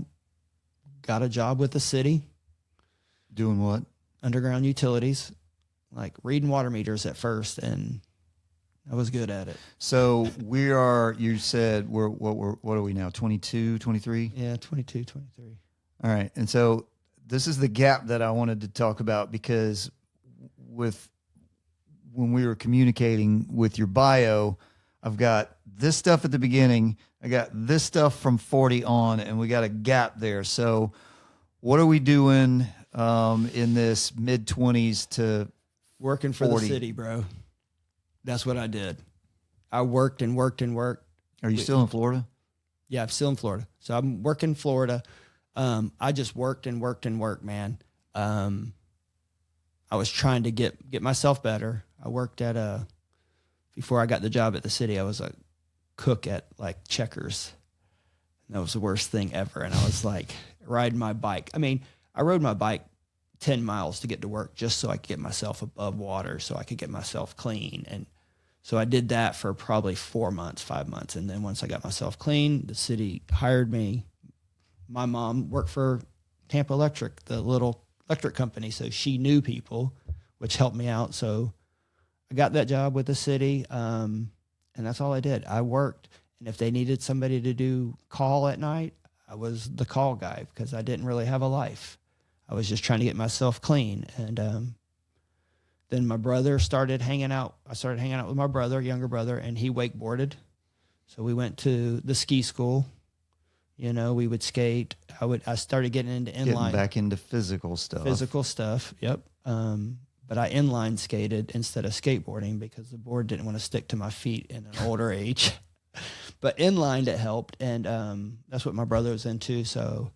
got a job with the city. Doing what? Underground utilities, like reading water meters at first, and I was good at it. So you said what are we now? 22, 23? Yeah, 22, 23. All right. And so this is the gap that I wanted to talk about, because when we were communicating with your bio, I've got this stuff at the beginning. I got this stuff from 40 on, and we got a gap there. So what are we doing in this mid-20s to working for 40? the city, bro? That's what I did. I worked and worked and worked. Are you still in Florida? Yeah, I'm still in Florida. So I'm working in Florida. I just worked and worked and worked, man. I was trying to get myself better. I worked before I got the job at the city, I was a cook at like Checkers. And that was the worst thing ever. And I was like riding my bike. I mean, I rode my bike 10 miles to get to work just so I could get myself above water, so I could get myself clean. And so I did that for probably 4 months, 5 months. And then once I got myself clean, the city hired me. My mom worked for Tampa Electric, the little electric company. So she knew people, which helped me out. So I got that job with the city. And that's all I did. I worked. And if they needed somebody to do call at night, I was the call guy, because I didn't really have a life. I was just trying to get myself clean. And then my brother started hanging out. I started hanging out with my brother, younger brother, and he wakeboarded. So we went to the ski school. You know, we would skate. I started getting into inline. Getting back into physical stuff. Yep. But I inline skated instead of skateboarding, because the board didn't want to stick to my feet in an older age. But inlined, it helped. And that's what my brother was into. So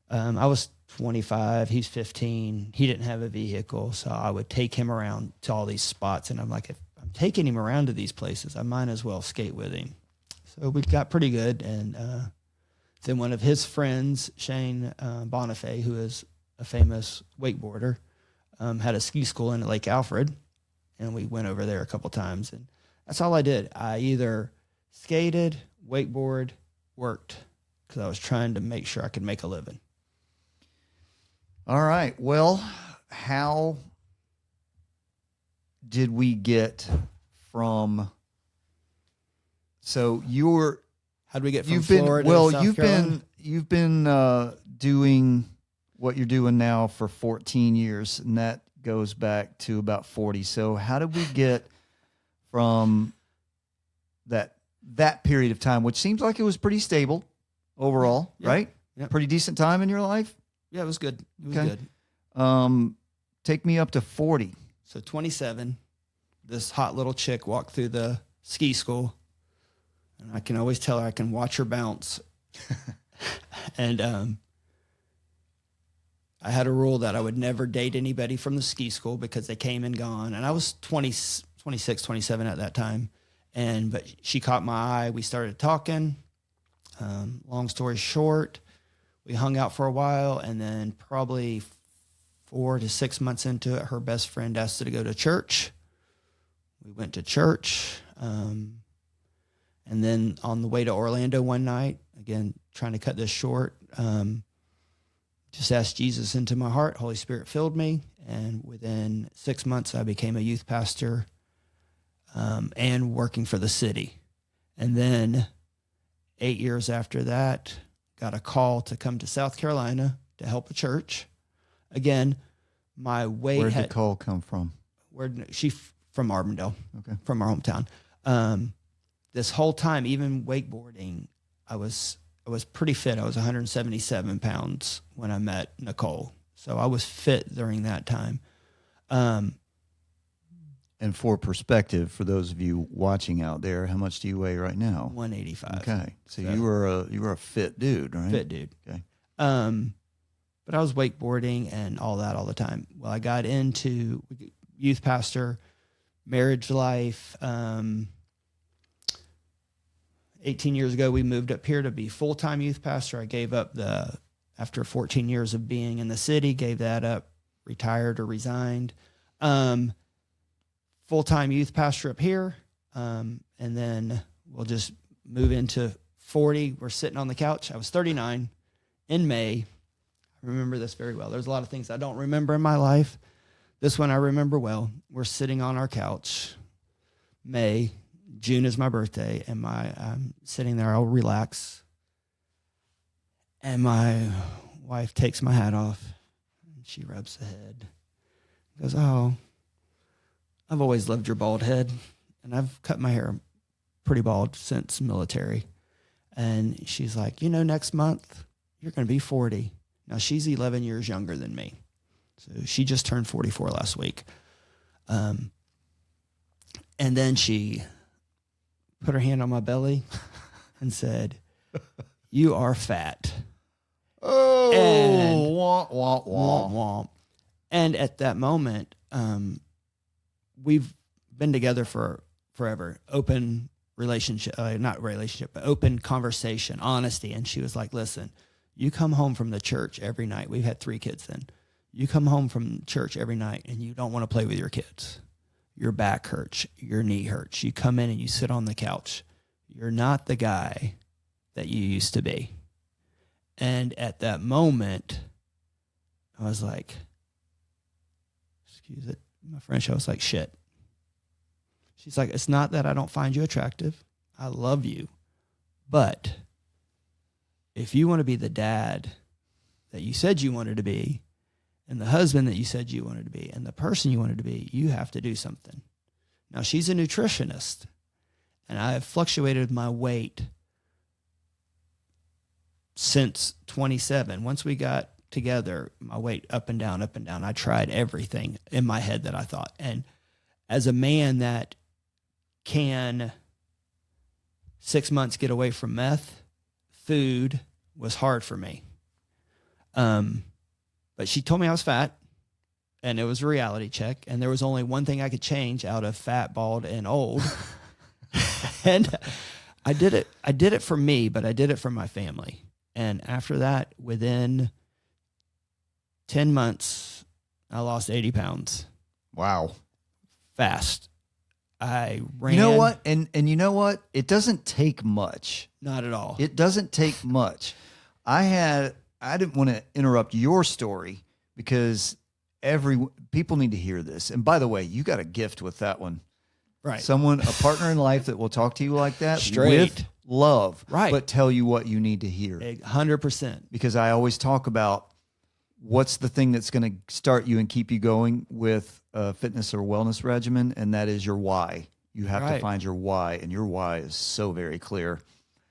I was 25, he's 15. He didn't have a vehicle, so I would take him around to all these spots. And I'm like, if I'm taking him around to these places, I might as well skate with him. So we got pretty good. And then one of his friends, Shane Bonifay, who is a famous wakeboarder, had a ski school in Lake Alfred, and we went over there a couple times. And that's all I did. I either skated, wakeboard, worked, because I was trying to make sure I could make a living. All right. Well, how did we get from? So how did we get from Florida to South Carolina? You've been doing what you're doing now for 14 years, and that goes back to about 40. So how did we get from that period of time, which seems like it was pretty stable overall, Yeah. right? Yeah. Pretty decent time in your life? Yeah, it was good. It was Okay. good. Take me up to 40. So 27, this hot little chick walked through the ski school, And I can always tell her I can watch her bounce. And I had a rule that I would never date anybody from the ski school because they came and gone. And I was 26, 27 at that time. But she caught my eye. We started talking. Long story short, we hung out for a while, and then probably 4 to 6 months into it, her best friend asked her to go to church. We went to church. And then on the way to Orlando one night, again, trying to cut this short, just asked Jesus into my heart. Holy Spirit filled me. And within 6 months, I became a youth pastor and working for the city. And then 8 years after that, got a call to come to South Carolina to help a church. Again, my weight Where'd the call come from? From Arbondale, Okay. from our hometown. This whole time, even wakeboarding, I was pretty fit. I was 177 pounds when I met Nicole. So I was fit during that time. And for perspective, for those of you watching out there, how much do you weigh right now? 185. Okay. So you were a fit dude, right? Fit dude. Okay. But I was wakeboarding and all that all the time. Well, I got into youth pastor, marriage life. 18 years ago, we moved up here to be full-time youth pastor. I gave up after 14 years of being in the city, gave that up, retired or resigned. Full-time youth pastor up here. And then we'll just move into 40. We're sitting on the couch. I was 39 in May. I remember this very well. There's a lot of things I don't remember in my life. This one I remember well. We're sitting on our couch. June is my birthday, and I'm sitting there. I'll relax. And my wife takes my hat off. And she rubs the head. Goes, "Oh, I've always loved your bald head." And I've cut my hair pretty bald since military. And she's like, "Next month, you're going to be 40. Now, she's 11 years younger than me. So she just turned 44 last week. And then she put her hand on my belly and said, "You are fat." Oh, and womp, womp, womp. womp. And at that moment, we've been together for forever. Open relationship, not relationship, but open conversation, honesty. And she was like, "Listen, you come home from the church every night." We've had 3 kids then. You come home from church every night and you don't want to play with your kids. Your back hurts. Your knee hurts. You come in and you sit on the couch. You're not the guy that you used to be. And at that moment, I was like, excuse it, my French, I was like, shit. She's like, "It's not that I don't find you attractive. I love you. But if you want to be the dad that you said you wanted to be, and the husband that you said you wanted to be, and the person you wanted to be, you have to do something." Now, she's a nutritionist, and I have fluctuated my weight since 27. Once we got together, my weight up and down, up and down. I tried everything in my head that I thought. And as a man that can 6 months get away from meth, food was hard for me. But she told me I was fat, and it was a reality check. And there was only one thing I could change out of fat, bald, and old. And I did it for me, but I did it for my family. And after that, within 10 months, I lost 80 pounds. Wow. Fast. I ran. You know what? And you know what? It doesn't take much. Not at all. It doesn't take much. I didn't want to interrupt your story because people need to hear this. And by the way, you got a gift with that one. Right. A partner in life that will talk to you like that Straight. with love, Right. but tell you what you need to hear. 100%. Because I always talk about what's the thing that's going to start you and keep you going with a fitness or wellness regimen, and that is your why. You have to find your why, and your why is so very clear.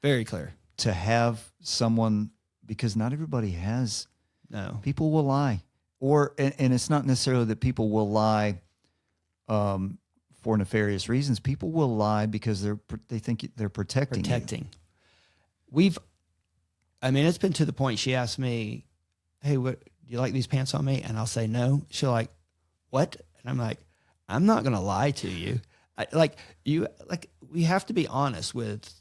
Very clear. To have someone, because not everybody has. No. People will lie, and it's not necessarily that people will lie for nefarious reasons. People will lie because they think they're protecting you. It's been to the point she asked me, hey, what, do you like these pants on me? And I'll say no. She'll like, what? And I'm like, I'm not going to lie to you. We have to be honest with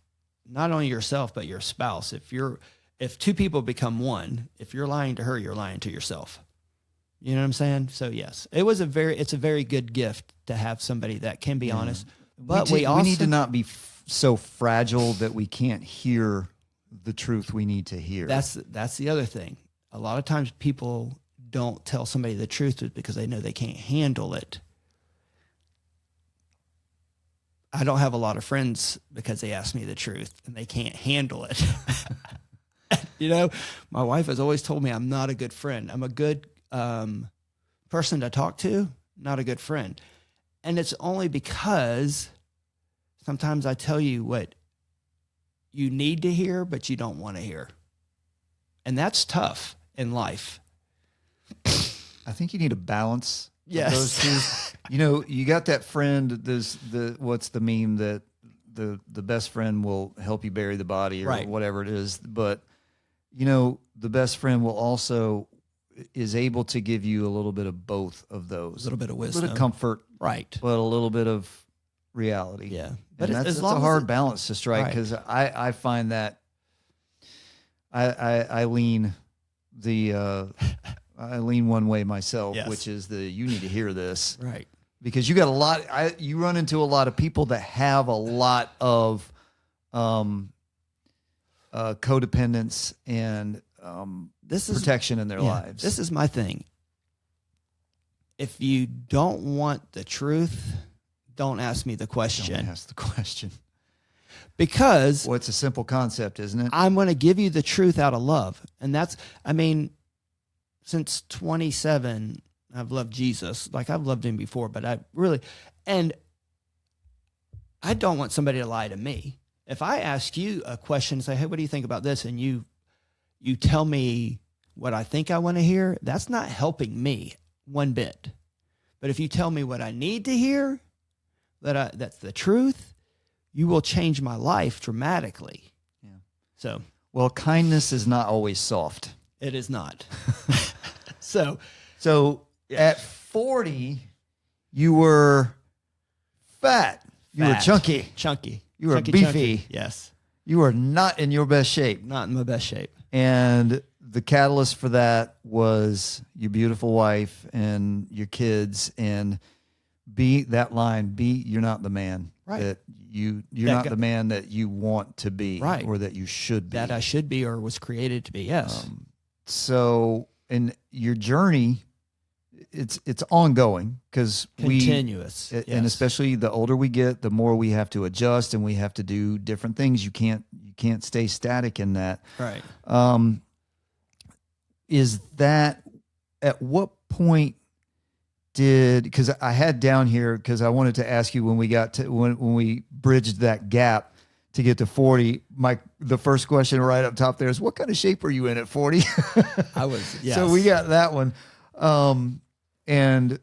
not only yourself, but your spouse. If two people become one, if you're lying to her, you're lying to yourself. You know what I'm saying? So yes, it's a very good gift to have somebody that can be honest, but we need to not be so fragile that we can't hear the truth we need to hear. That's the other thing. A lot of times people don't tell somebody the truth because they know they can't handle it. I don't have a lot of friends because they ask me the truth and they can't handle it. My wife has always told me I'm not a good friend. I'm a good person to talk to, not a good friend. And it's only because sometimes I tell you what you need to hear, but you don't want to hear. And that's tough in life. I think you need a balance. Yes. Those two. You got that friend, what's the meme that the best friend will help you bury the body or whatever it is. But, the best friend is able to give you a little bit of both of those. A little bit of wisdom. A little bit of comfort. Right. But a little bit of reality. Yeah. But it's a hard balance to strike because I find that I lean I lean one way myself, which is you need to hear this. Right. Because you got you run into a lot of people that have a lot of codependence and protection in their lives. This is my thing. If you don't want the truth, don't ask me the question. Don't ask the question. Because it's a simple concept, isn't it? I'm going to give you the truth out of love. And since 27, I've loved Jesus. I've loved him before, but I don't want somebody to lie to me. If I ask you a question and say, hey, what do you think about this? And you tell me what I think I want to hear, that's not helping me one bit. But if you tell me what I need to hear, that's the truth, you will change my life dramatically. Yeah. So, kindness is not always soft. It is not. So at 40, you were fat. You were chunky. You were beefy. Chunky. Yes. You were not in your best shape. Not in my best shape. And the catalyst for that was your beautiful wife and your kids. And you're not the man. Right. That you're not the man that you want to be. Right. Or that you should be. That I should be or was created to be. Yes. So in your journey, it's ongoing because continuous, and especially the older we get, the more we have to adjust and we have to do different things. You can't stay static in that. Right. Is that at what point because I had down here because I wanted to ask you when we got to when we bridged that gap to get to 40, the first question right up top there is, what kind of shape were you in at 40? I was, yes. So we got that one. And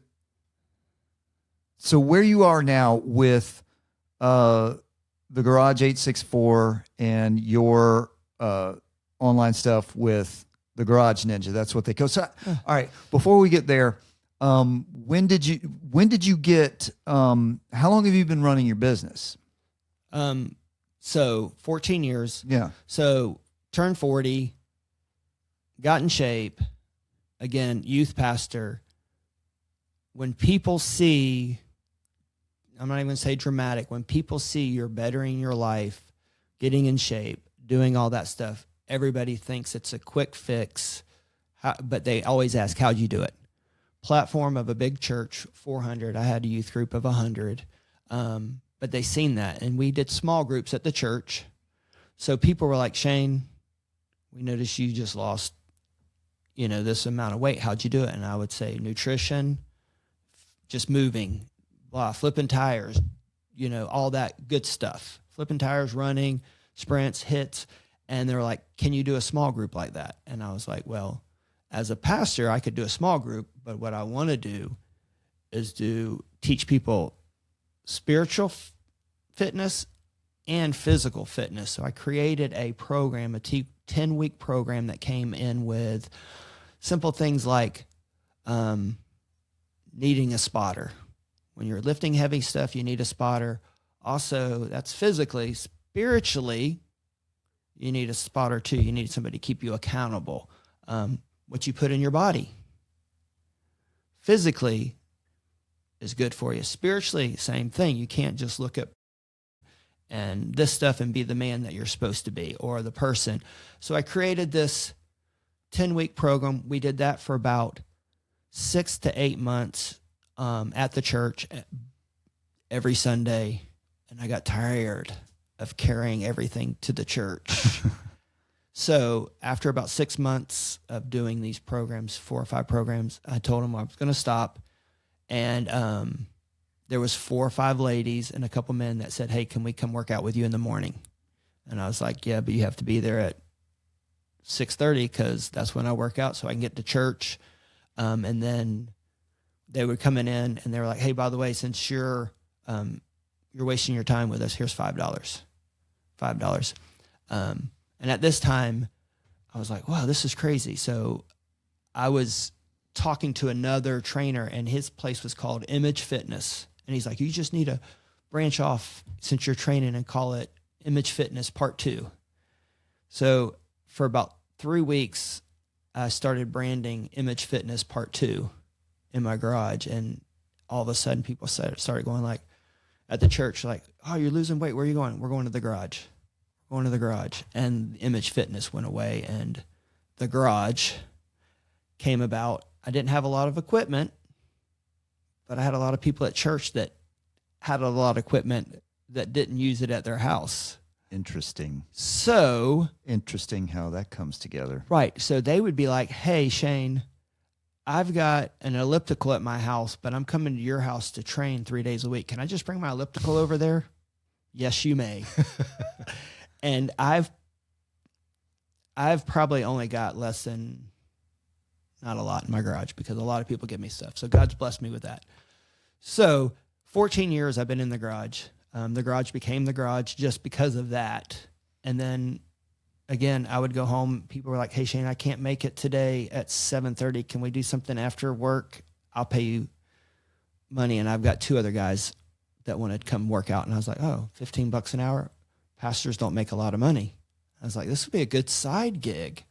so where you are now with the Garage 864 and your online stuff with the Garage Ninja, that's what they call. So, all right, before we get there, when did you get, how long have you been running your business? So 14 years. Yeah. So turned 40, got in shape, again, youth pastor. When people see, I'm not even going to say dramatic, when people see you're bettering your life, getting in shape, doing all that stuff, everybody thinks it's a quick fix, but they always ask, how'd you do it? Platform of a big church, 400. I had a youth group of 100. But they seen that, and we did small groups at the church. So people were like, Shane, we noticed you just lost, this amount of weight. How'd you do it? And I would say nutrition, just moving, flipping tires, all that good stuff. Flipping tires, running, sprints, hits. And they're like, can you do a small group like that? And I was like, well, as a pastor, I could do a small group, but what I want to do is teach people spiritual fitness and physical fitness. So I created a program, a 10-week program that came in with simple things like needing a spotter. When you're lifting heavy stuff, you need a spotter. Also, that's physically. Spiritually, you need a spotter too. You need somebody to keep you accountable. What you put in your body physically is good for you. Spiritually, same thing. You can't just look at and this stuff and be the man that you're supposed to be or the person. So I created this 10-week program. We did that for about 6 to 8 months at the church every Sunday. And I got tired of carrying everything to the church. So after about 6 months of doing these programs, 4 or 5 programs, I told them I was going to stop. And there was 4 or 5 ladies and a couple men that said, hey, can we come work out with you in the morning? And I was like, yeah, but you have to be there at 6:30 because that's when I work out so I can get to church. And then they were coming in and they were like, hey, by the way, since you're wasting your time with us, here's $5. $5. And at this time, I was like, wow, this is crazy. So I was talking to another trainer, and his place was called Image Fitness. And he's like, you just need to branch off since you're training and call it Image Fitness Part 2. So for about 3 weeks, I started branding Image Fitness Part 2 in my garage. And all of a sudden people started going like, at the church, like, oh, you're losing weight. Where are you going? We're going to the garage. Going to the garage. And Image Fitness went away, and the garage came about. I didn't have a lot of equipment, but I had a lot of people at church that had a lot of equipment that didn't use it at their house. Interesting. So Interesting how that comes together. right. So they would be like, hey, Shane, I've got an elliptical at my house, but I'm coming to your house to train 3 days a week. Can I just bring my elliptical over there? Yes, you may. And I've probably only got less than, not a lot in my garage because a lot of people give me stuff. So God's blessed me with that. So 14 years I've been in the garage. The garage became the garage just because of that. And then again, I would go home. People were like, hey, Shane, I can't make it today at 7:30. Can we do something after work? I'll pay you money. And I've got 2 other guys that wanted to come work out. And I was like, oh, $15 an hour. Pastors don't make a lot of money. I was like, this would be a good side gig.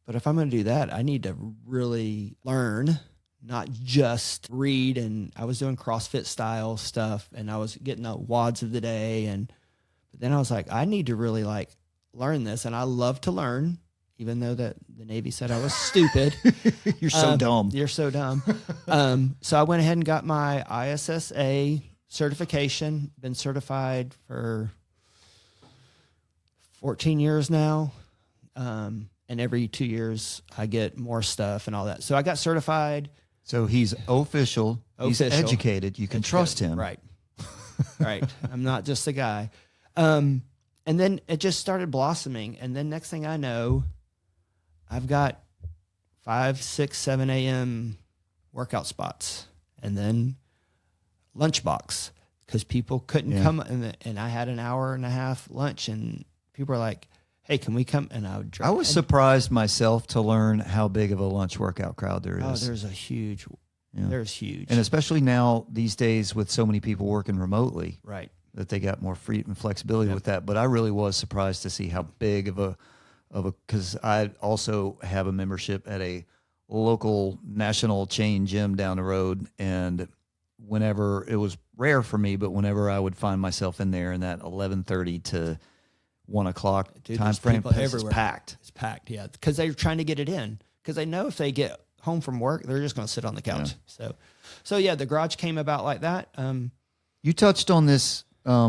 But if I'm going to do that, I need to really learn, not just read. And I was doing CrossFit style stuff, and I was getting the wads of the day. But then I was like, I need to really like learn this. And I love to learn, even though the Navy said I was stupid. You're so dumb. You're so dumb. So I went ahead and got my ISSA certification, been certified for 14 years now. And every 2 years I get more stuff and all that. So I got certified. So he's official. He's educated. You can trust him. Right. Right. I'm not just a guy. And then it just started blossoming. And then next thing I know, I've got 5, 6, 7 a.m. workout spots. And then lunchbox because people couldn't come. And I had an hour and a half lunch, and people were like, hey, can we come? And I would drive. I was surprised myself to learn how big of a lunch workout crowd there is. Oh, there's huge. And especially now these days with so many people working remotely. Right. That they got more freedom and flexibility with that. But I really was surprised to see how big of a, because I also have a membership at a local national chain gym down the road. And whenever, it was rare for me, but whenever I would find myself in there in that 11:30 to 1 o'clock time frame, it's packed. It's packed, yeah, because they're trying to get it in. Because they know if they get home from work, they're just going to sit on the couch. Yeah. So yeah, the garage came about like that. You touched on this a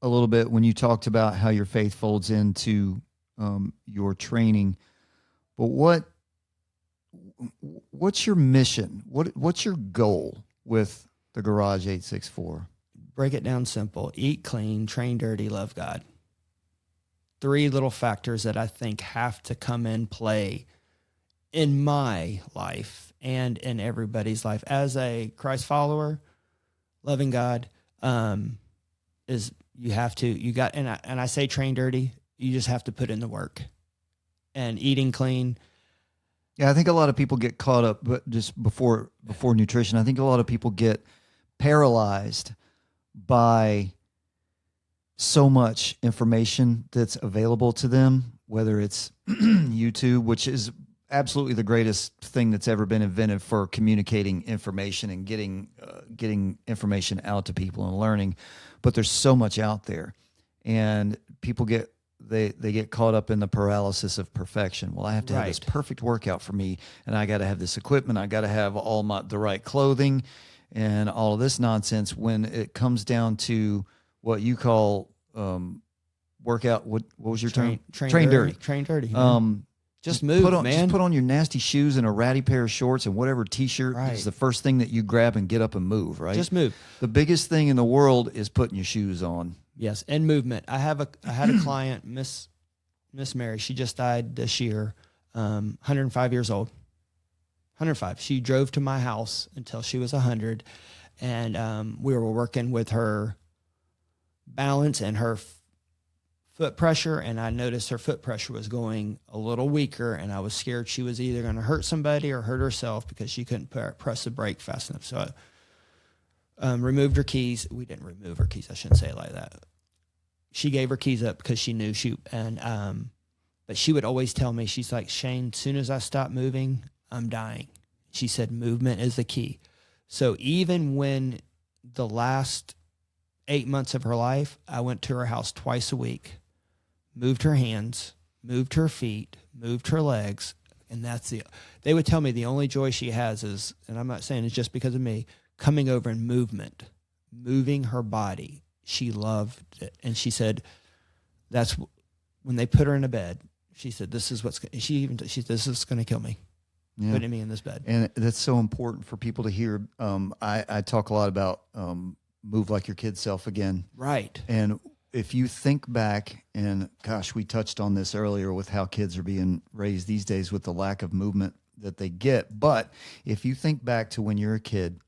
little bit when you talked about how your faith folds into your training. But what's your mission? What's your goal with the Garage 864? Break it down simple. Eat clean, train dirty, love God. 3 little factors that I think have to come in play in my life and in everybody's life. As a Christ follower, loving God, is and I say train dirty, you just have to put in the work and eating clean. Yeah, I think a lot of people get caught up, but just before nutrition, I think a lot of people get paralyzed by so much information that's available to them, whether it's YouTube, which is absolutely the greatest thing that's ever been invented for communicating information and getting information out to people and learning. But there's so much out there, and people get caught up in the paralysis of perfection. Well, I have to have this perfect workout for me, and I got to have this equipment. I got to have all the right clothing and all of this nonsense. When it comes down to what you call workout, what was your term? Train dirty. Train dirty. Just move, man. Just put on your nasty shoes and a ratty pair of shorts and whatever T-shirt is the first thing that you grab and get up and move, right? Just move. The biggest thing in the world is putting your shoes on. Yes, and movement. I had a client, Miss Mary. She just died this year, 105 years old. 105. She drove to my house until she was 100, and we were working with her balance and her foot pressure, and I noticed her foot pressure was going a little weaker, and I was scared she was either going to hurt somebody or hurt herself because she couldn't press the brake fast enough. So I removed her keys. We didn't remove her keys. I shouldn't say it like that. She gave her keys up because she knew but she would always tell me, she's like, Shane, as soon as I stop moving, I'm dying. She said, movement is the key. So even when the last 8 months of her life, I went to her house twice a week, moved her hands, moved her feet, moved her legs. And they would tell me the only joy she has is, and I'm not saying it's just because of me, coming over and moving her body. She loved it. And she said, that's when they put her in a bed. She said, this is this is going to kill me. Yeah. Putting me in this bed. And that's so important for people to hear. I talk a lot about, move like your kid self again. Right. And if you think back, and gosh, we touched on this earlier with how kids are being raised these days with the lack of movement that they get. But if you think back to when you're a kid,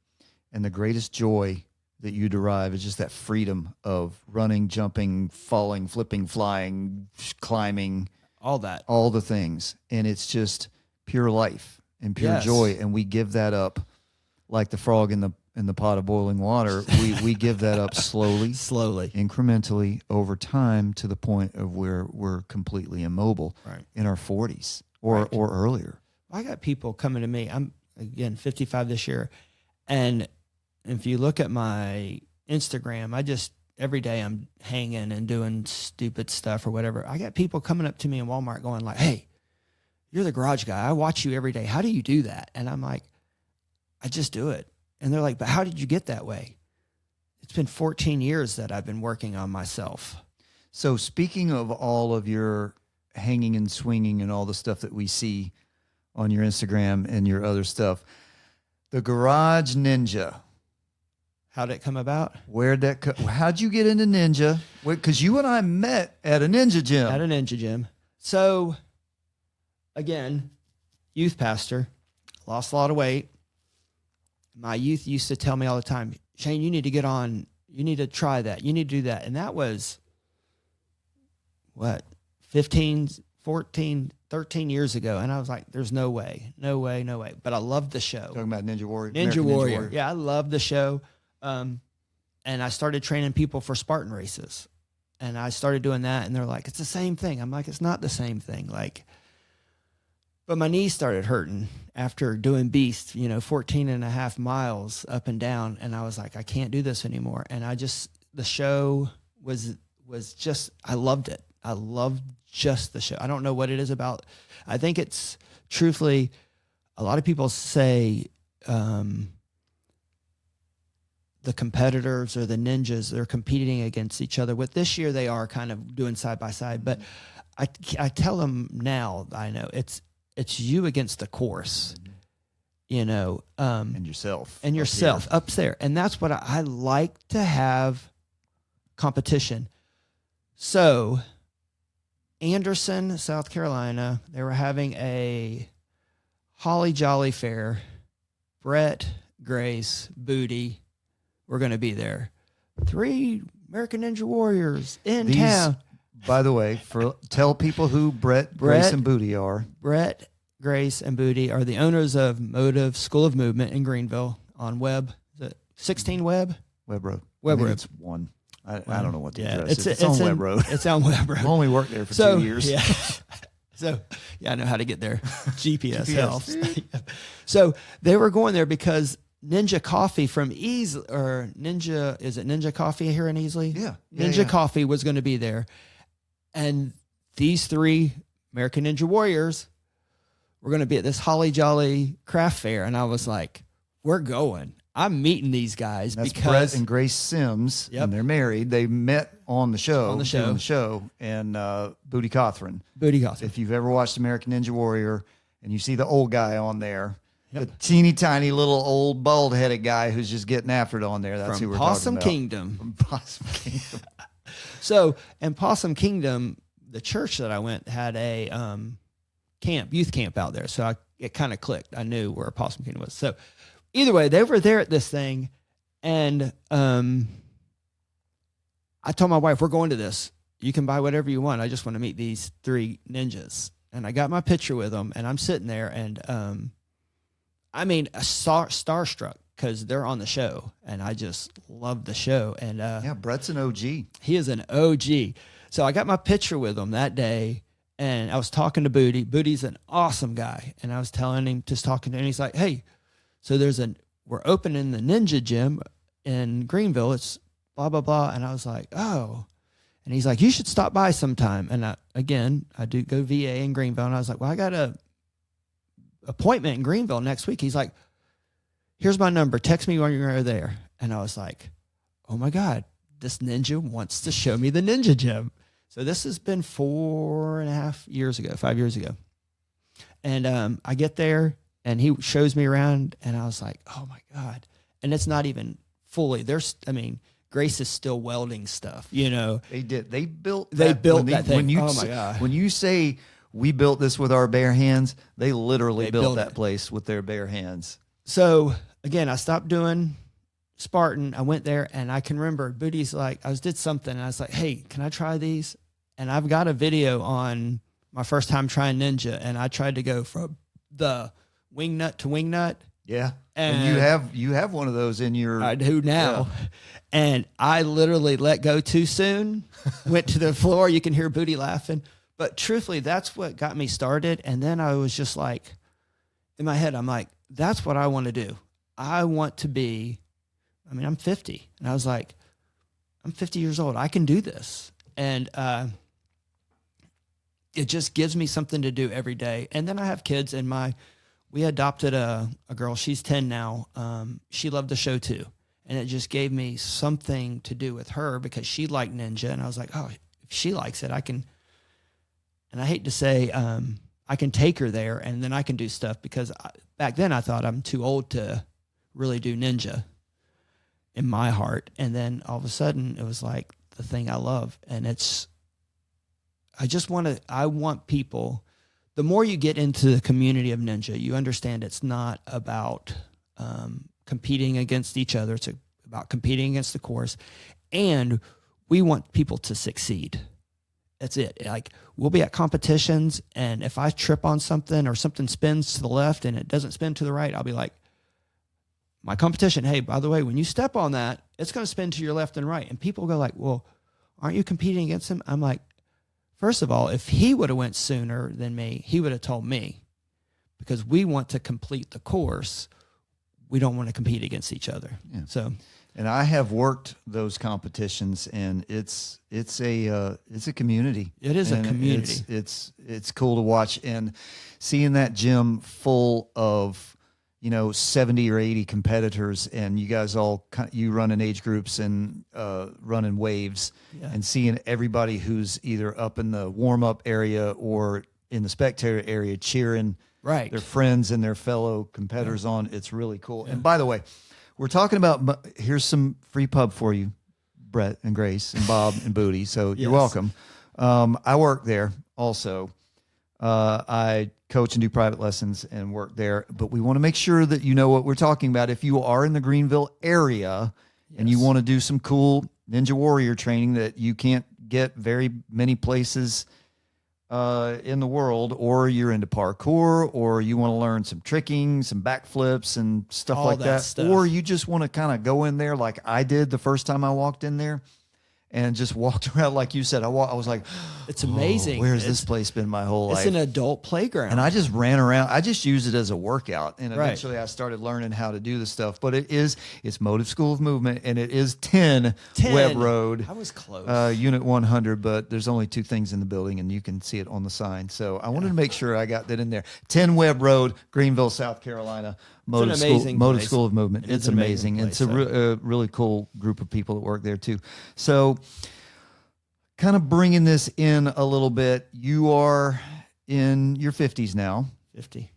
and the greatest joy that you derive is just that freedom of running, jumping, falling, flipping, flying, climbing. All that. All the things. And it's just pure life and pure joy. And we give that up like the frog in the pot of boiling water. We give that up slowly, incrementally over time to the point of where we're completely immobile in our 40s or earlier. I got people coming to me. I'm, again, 55 this year. And if you look at my Instagram, every day I'm hanging and doing stupid stuff or whatever. I got people coming up to me in Walmart going like, hey, you're the garage guy. I watch you every day. How do you do that? And I'm like, I just do it. And they're like, but how did you get that way? It's been 14 years that I've been working on myself. So speaking of all of your hanging and swinging and all the stuff that we see on your Instagram and your other stuff, the Garage Ninja. How'd it come about? How'd you get into ninja? Because you and I met at a ninja gym. At a ninja gym. So, again, youth pastor, lost a lot of weight. My youth used to tell me all the time, Shane, you need to get on. You need to try that. You need to do that. And that was, 15, 14, 13 years ago. And I was like, there's no way. But I loved the show. Talking about Ninja Warrior. Ninja Warrior. Yeah, I loved the show. And I started training people for Spartan races, and I started doing that, and they're like, it's the same thing. I'm like, it's not the same thing. But my knees started hurting after doing Beast, 14 and a half miles up and down. And I was like, I can't do this anymore. And the show was just, I loved it. I loved just the show. I don't know what it is about. I think it's truthfully, a lot of people say, the competitors or the ninjas, they're competing against each other. With this year, they are kind of doing side by side. But I tell them now, I know it's you against the course, and yourself, up there. And that's what I like to have competition. So Anderson, South Carolina, they were having a Holly Jolly Fair. Brett, Grace, Booty, we're going to be there. 3 American Ninja Warriors in These, town. by the way, tell people who Brett, Grace, and Booty are. Brett, Grace, and Booty are the owners of Motive School of Movement in Greenville on Webb. Is it 16 Webb? Webb Road. Webb Road. It's one. I don't know what the address is. It's on Webb Road. It's on Webb Road. I've only worked there for 2 years. Yeah. So, yeah, I know how to get there. GPS helps. So they were going there because Ninja Coffee from is it Ninja Coffee here in Easley? Yeah. Ninja Coffee was going to be there. And these 3 American Ninja Warriors were going to be at this Holly Jolly craft fair. And I was like, we're going. I'm meeting these guys. That's because Brett and Grace Sims, Yep. and they're married. They met on the show. On the show. doing the show, and Booty Cothran. Booty Cothran. If you've ever watched American Ninja Warrior and you see the old guy on there, Yep. the teeny tiny little old bald-headed guy who's just getting after it on there, that's From who we're Possum talking about. Kingdom. From Possum Kingdom. So in Possum Kingdom, the church that I went had a youth camp out there. So it kind of clicked. I knew where Possum Kingdom was. So either way, they were there at this thing. And I told my wife, we're going to this. You can buy whatever you want. I just want to meet these 3 ninjas. And I got my picture with them. And I'm sitting there and starstruck because they're on the show. And I just love the show. And Yeah, Brett's an OG. he is an OG. So I got my picture with him that day, and I was talking to Booty. Booty's an awesome guy, and I was telling him, just talking to him, he's like, hey, so we're opening the Ninja Gym in Greenville. It's blah, blah, blah. And I was like, oh. And he's like, you should stop by sometime. And I do go VA in Greenville. And I was like, well, I got a appointment in Greenville next week. He's like, here's my number. Text me when you're there. And I was like, oh my God, this ninja wants to show me the Ninja Gym. So this has been 5 years ago. And I get there and he shows me around and I was like, oh my God. And it's not even fully, Grace is still welding stuff, you know. They did. They built that thing. When Oh my God. When you say we built this with our bare hands, they literally built that it. place with their bare hands. So again, I stopped doing Spartan. I went there and I can remember Booty's like, did something. And I was like, hey, can I try these? And I've got a video on my first time trying Ninja. And I tried to go from the wing nut to wing nut. Yeah. And you have one of those in your. I do now. Yeah. And I literally let go too soon, went to the floor. You can hear Booty laughing. But truthfully, that's what got me started. And then I was just like, in my head, I'm like, that's what I want to do. I want to be, I'm 50. And I was like, I'm 50 years old. I can do this. And it just gives me something to do every day. And then I have kids and we adopted a girl. She's 10 now. She loved the show too. And it just gave me something to do with her because she liked Ninja. And I was like, oh, if she likes it, I can. And I hate to say, I can take her there and then I can do stuff because back then I thought I'm too old to really do Ninja in my heart. And then all of a sudden it was like the thing I love. And I want people, the more you get into the community of Ninja, you understand it's not about competing against each other. It's about competing against the course. And we want people to succeed. That's it. Like we'll be at competitions and if I trip on something or something spins to the left and it doesn't spin to the right, I'll be like, my competition, hey, by the way, when you step on that, it's going to spin to your left and right. And people go like, well, aren't you competing against him? I'm like, first of all, if he would have went sooner than me, he would have told me because we want to complete the course. We don't want to compete against each other. Yeah. So, and I have worked those competitions, and it's a community. It is a community. It's cool to watch, and seeing that gym full of 70 or 80 competitors, and you guys all you run in age groups and run in waves, and seeing everybody who's either up in the warm up area or in the spectator area cheering. Right. Their friends and their fellow competitors on. It's really cool. Yeah. And by the way, we're talking about, here's some free pub for you, Brett and Grace and Bob and Booty. So you're welcome. I work there also. I coach and do private lessons and work there, but we want to make sure that you know what we're talking about. If you are in the Greenville area and you Yes. want to do some cool Ninja Warrior training that you can't get very many places in the world, or you're into parkour, or you want to learn some tricking, some backflips and stuff All like that that, stuff. or you just want to kind of go in there like I did the first time I walked in there and just walked around like you said. I was like, It's amazing. Where's this place been my whole life? It's an adult playground. And I just ran around. I just used it as a workout. And Right. eventually I started learning how to do the stuff. But it's Motive School of Movement, and it is 10 Webb Road. I was close. Unit 100, but there's only two things in the building, and you can see it on the sign. So I wanted to make sure I got that in there. 10 Webb Road, Greenville, South Carolina. Motive amazing Motive place. School of Movement. It is It's an amazing amazing. It's a place, really cool group of people that work there too. So kind of bringing this in a little bit, you are in your 50s now. 50.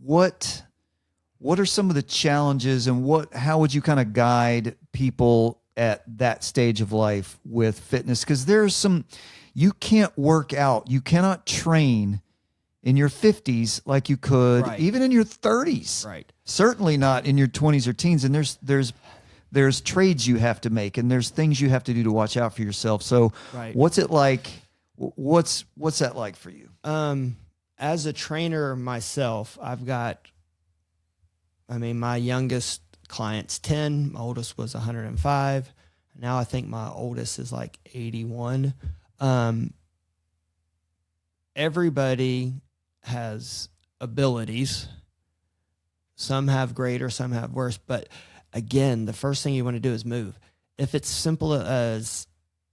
What are some of the challenges, and how would you kind of guide people at that stage of life with fitness? Because you can't work out, you cannot train in your 50s like you could Right. even in your 30s. Right. Certainly not in your 20s or teens. And there's trades you have to make, and there's things you have to do to watch out for yourself. So Right. what's it like? What's that like for you? As a trainer myself, my youngest client's 10, my oldest was 105. Now I think my oldest is like 81. Everybody has abilities. Some have greater, some have worse, but again, the first thing you want to do is move. If it's simple as,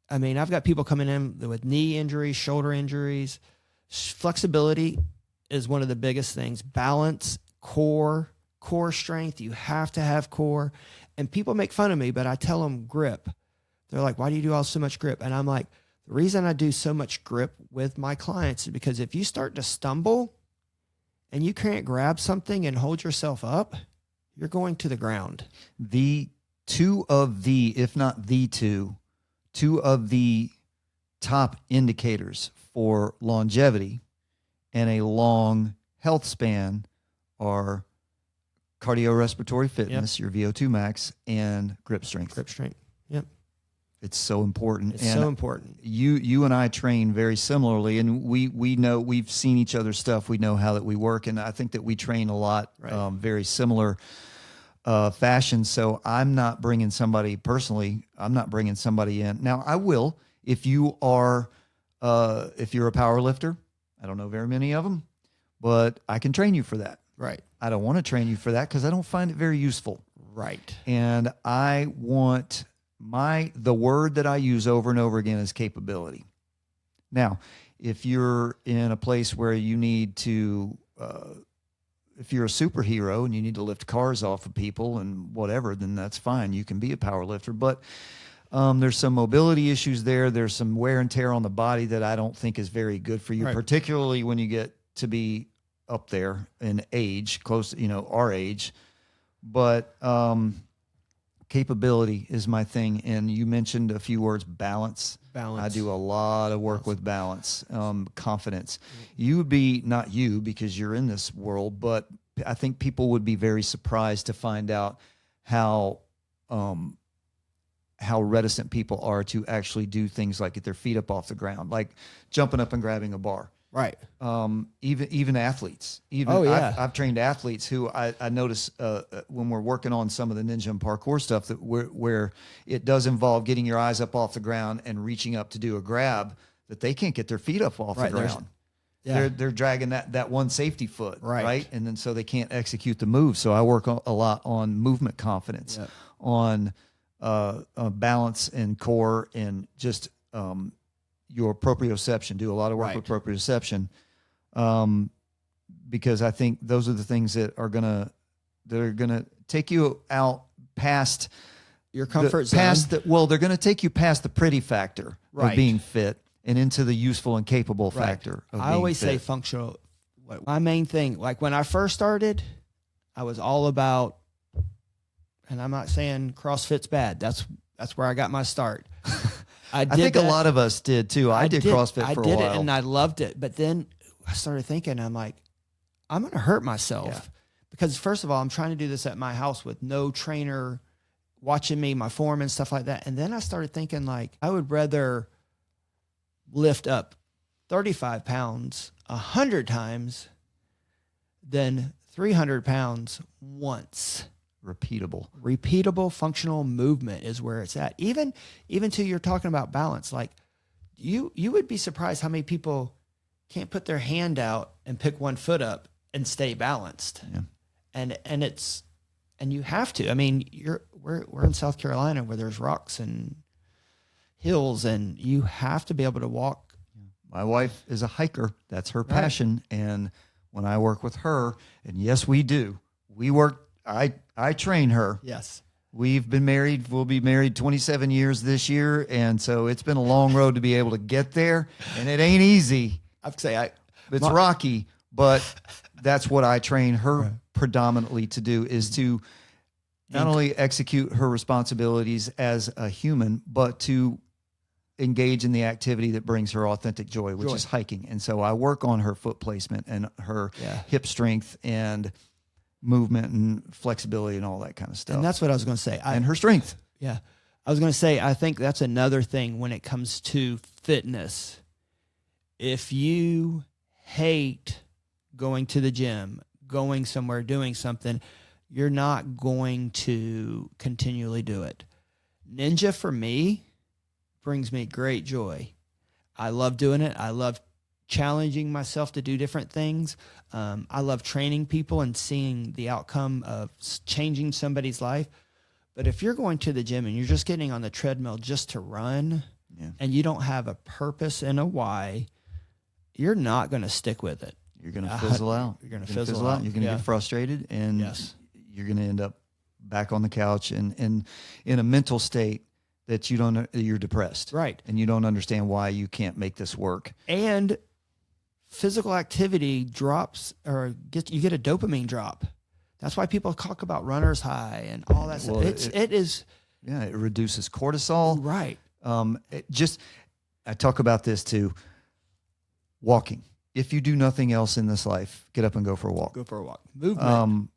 I've got people coming in with knee injuries, shoulder injuries. Flexibility is one of the biggest things. Balance, core strength. You have to have core. And people make fun of me, but I tell them grip. They're like, why do you do so much grip? And I'm like, the reason I do so much grip with my clients is because if you start to stumble and you can't grab something and hold yourself up, you're going to the ground. Two of the top indicators for longevity and a long health span are cardiorespiratory fitness, your VO2 max, and grip strength. Grip strength. Yep. It's so important. It's so important. You and I train very similarly, and we know, we've seen each other's stuff. We know how that we work, and I think that we train a lot, Right. very similar fashion. So I'm not bringing somebody in. Now I will, if you're a power lifter. I don't know very many of them, but I can train you for that. Right. I don't want to train you for that because I don't find it very useful. Right. And I want the word that I use over and over again is capability. Now, if you're in a place where you need to, if you're a superhero and you need to lift cars off of people and whatever, then that's fine. You can be a power lifter, but there's some mobility issues there. There's some wear and tear on the body that I don't think is very good for you, Right. particularly when you get to be up there in age, close to, our age. But capability is my thing. And you mentioned a few words, balance. Balance. I do a lot of work with balance, confidence. You would be, not you because you're in this world, but I think people would be very surprised to find out how reticent people are to actually do things like get their feet up off the ground, like jumping up and grabbing a bar. Right. Even athletes. Oh, yeah. I've trained athletes who I notice when we're working on some of the ninja and parkour stuff that where it does involve getting your eyes up off the ground and reaching up to do a grab, that they can't get their feet up off Right, the there's- ground. Yeah. They're dragging that one safety foot, Right. And then so they can't execute the move. So I work a lot on movement confidence, Yep. on balance and core, and just your proprioception. Do a lot of work Right. with proprioception, because I think those are the things that are gonna take you out past Your comfort zone. they're gonna take you past the pretty factor Right. of being fit and into the useful and capable Right. factor of I being always say fit. functional. My main thing, like when I first started, I was all about, and I'm not saying CrossFit's bad. That's where I got my start. I think a lot of us did too. I did CrossFit for a while. And I loved it. But then I started thinking, I'm like, I'm going to hurt myself. Yeah. because first of all, I'm trying to do this at my house with no trainer watching me, my form and stuff like that. And then I started thinking like, I would rather lift up 35 pounds 100 times than 300 pounds once. Repeatable functional movement is where it's at. Even to you're talking about balance, like you would be surprised how many people can't put their hand out and pick one foot up and stay balanced. Yeah. And you have to. I mean, we're in South Carolina where there's rocks and hills, and you have to be able to walk. My wife is a hiker. That's her passion. Right. And when I work with her, and yes, we do. I train her. Yes. We've been married. We'll be married 27 years this year. And so it's been a long road to be able to get there. And it ain't easy. I'd say it's rocky, but that's what I train her predominantly to do, is to not only execute her responsibilities as a human, but to engage in the activity that brings her authentic joy, which is hiking. And so I work on her foot placement and her hip strength and movement and flexibility and all that kind of stuff. And that's what I was going to say. And her strength. Yeah. I was going to say, I think that's another thing when it comes to fitness. If you hate going to the gym, going somewhere, doing something, you're not going to continually do it. Ninja for me brings me great joy. I love doing it. I love challenging myself to do different things. I love training people and seeing the outcome of changing somebody's life. But if you're going to the gym and you're just getting on the treadmill just to run and you don't have a purpose and a why, you're not going to stick with it. You're going to fizzle out. You're going to fizzle out. You're going to get frustrated, and you're going to end up back on the couch and in a mental state that you're depressed. Right. And you don't understand why you can't make this work. And physical activity drops, or you get a dopamine drop. That's why people talk about runner's high and all that stuff. It is. Yeah, it reduces cortisol. Right. I talk about this too. Walking. If you do nothing else in this life, get up and go for a walk. Go for a walk. Movement.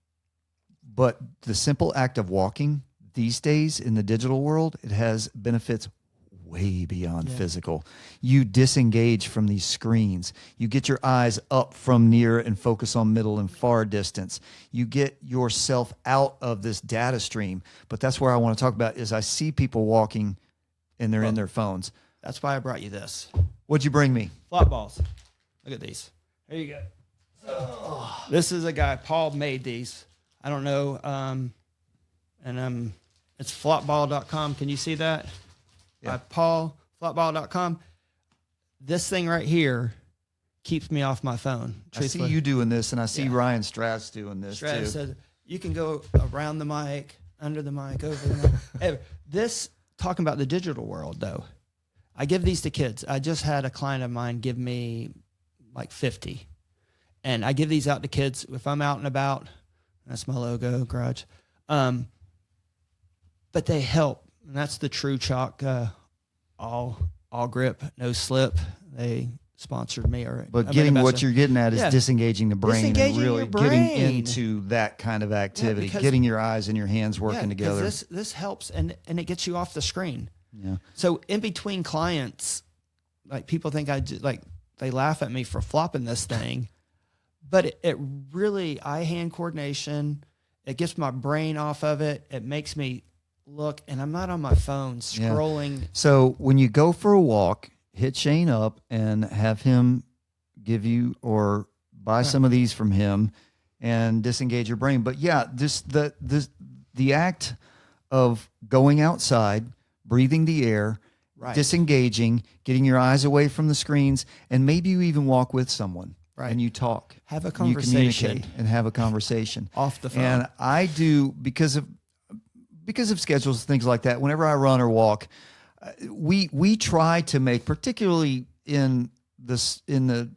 But the simple act of walking these days in the digital world, it has benefits way beyond physical. You disengage from these screens. You get your eyes up from near and focus on middle and far distance. You get yourself out of this data stream. But that's where I want to talk about is I see people walking and they're in their phones. That's why I brought you this. What'd you bring me? Flop balls. Look at these. Here you go. So, this is a guy, Paul made these. I don't know. It's flopball.com. Can you see that? Yeah. By Paul, flopball.com. This thing right here keeps me off my phone. Truthfully. I see you doing this, and I see Ryan Strass doing this too. Says you can go around the mic, under the mic, over the mic. This, talking about the digital world, though, I give these to kids. I just had a client of mine give me like 50. And I give these out to kids if I'm out and about. That's my logo, garage. But they help. And that's the True Chalk all grip, no slip. They sponsored me. But getting what you're getting at is disengaging the brain and really getting into that kind of activity, getting your eyes and your hands working together. This helps, and it gets you off the screen. Yeah. So in between clients, like people think they laugh at me for flopping this thing, but it really eye-hand coordination. It gets my brain off of it. It makes me look, and I'm not on my phone scrolling. Yeah. So when you go for a walk, hit Shane up and have him give you or buy some of these from him and disengage your brain. But yeah, the act of going outside, breathing the air, disengaging, getting your eyes away from the screens, and maybe you even walk with someone and you talk. Have a conversation. You communicate and have a conversation. Off the phone. And I do, because of schedules, things like that, whenever I run or walk, we try to make, particularly in the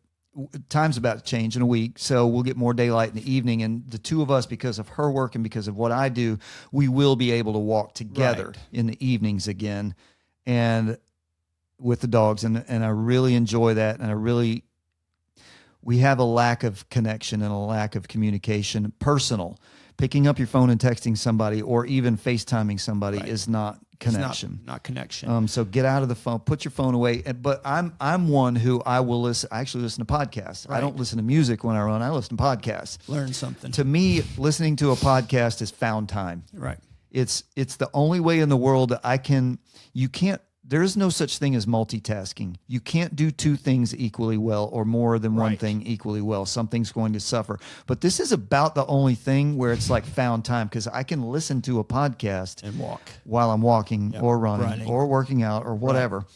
time's about to change in a week, so we'll get more daylight in the evening, and the two of us, because of her work and because of what I do, we will be able to walk together in the evenings again and with the dogs, and I really enjoy that, and we have a lack of connection and a lack of communication. Personal, picking up your phone and texting somebody, or even FaceTiming somebody, is not connection. Not connection. So get out of the phone, put your phone away. But I'm one who I will listen. I actually listen to podcasts. I don't listen to music when I run. I listen to podcasts. Learn something. To me, listening to a podcast is found time. Right. It's the only way in the world that there is no such thing as multitasking. You can't do two things equally well or more than one thing equally well. Something's going to suffer. But this is about the only thing where it's like found time, because I can listen to a podcast and walk while I'm walking or running or working out or whatever. Right.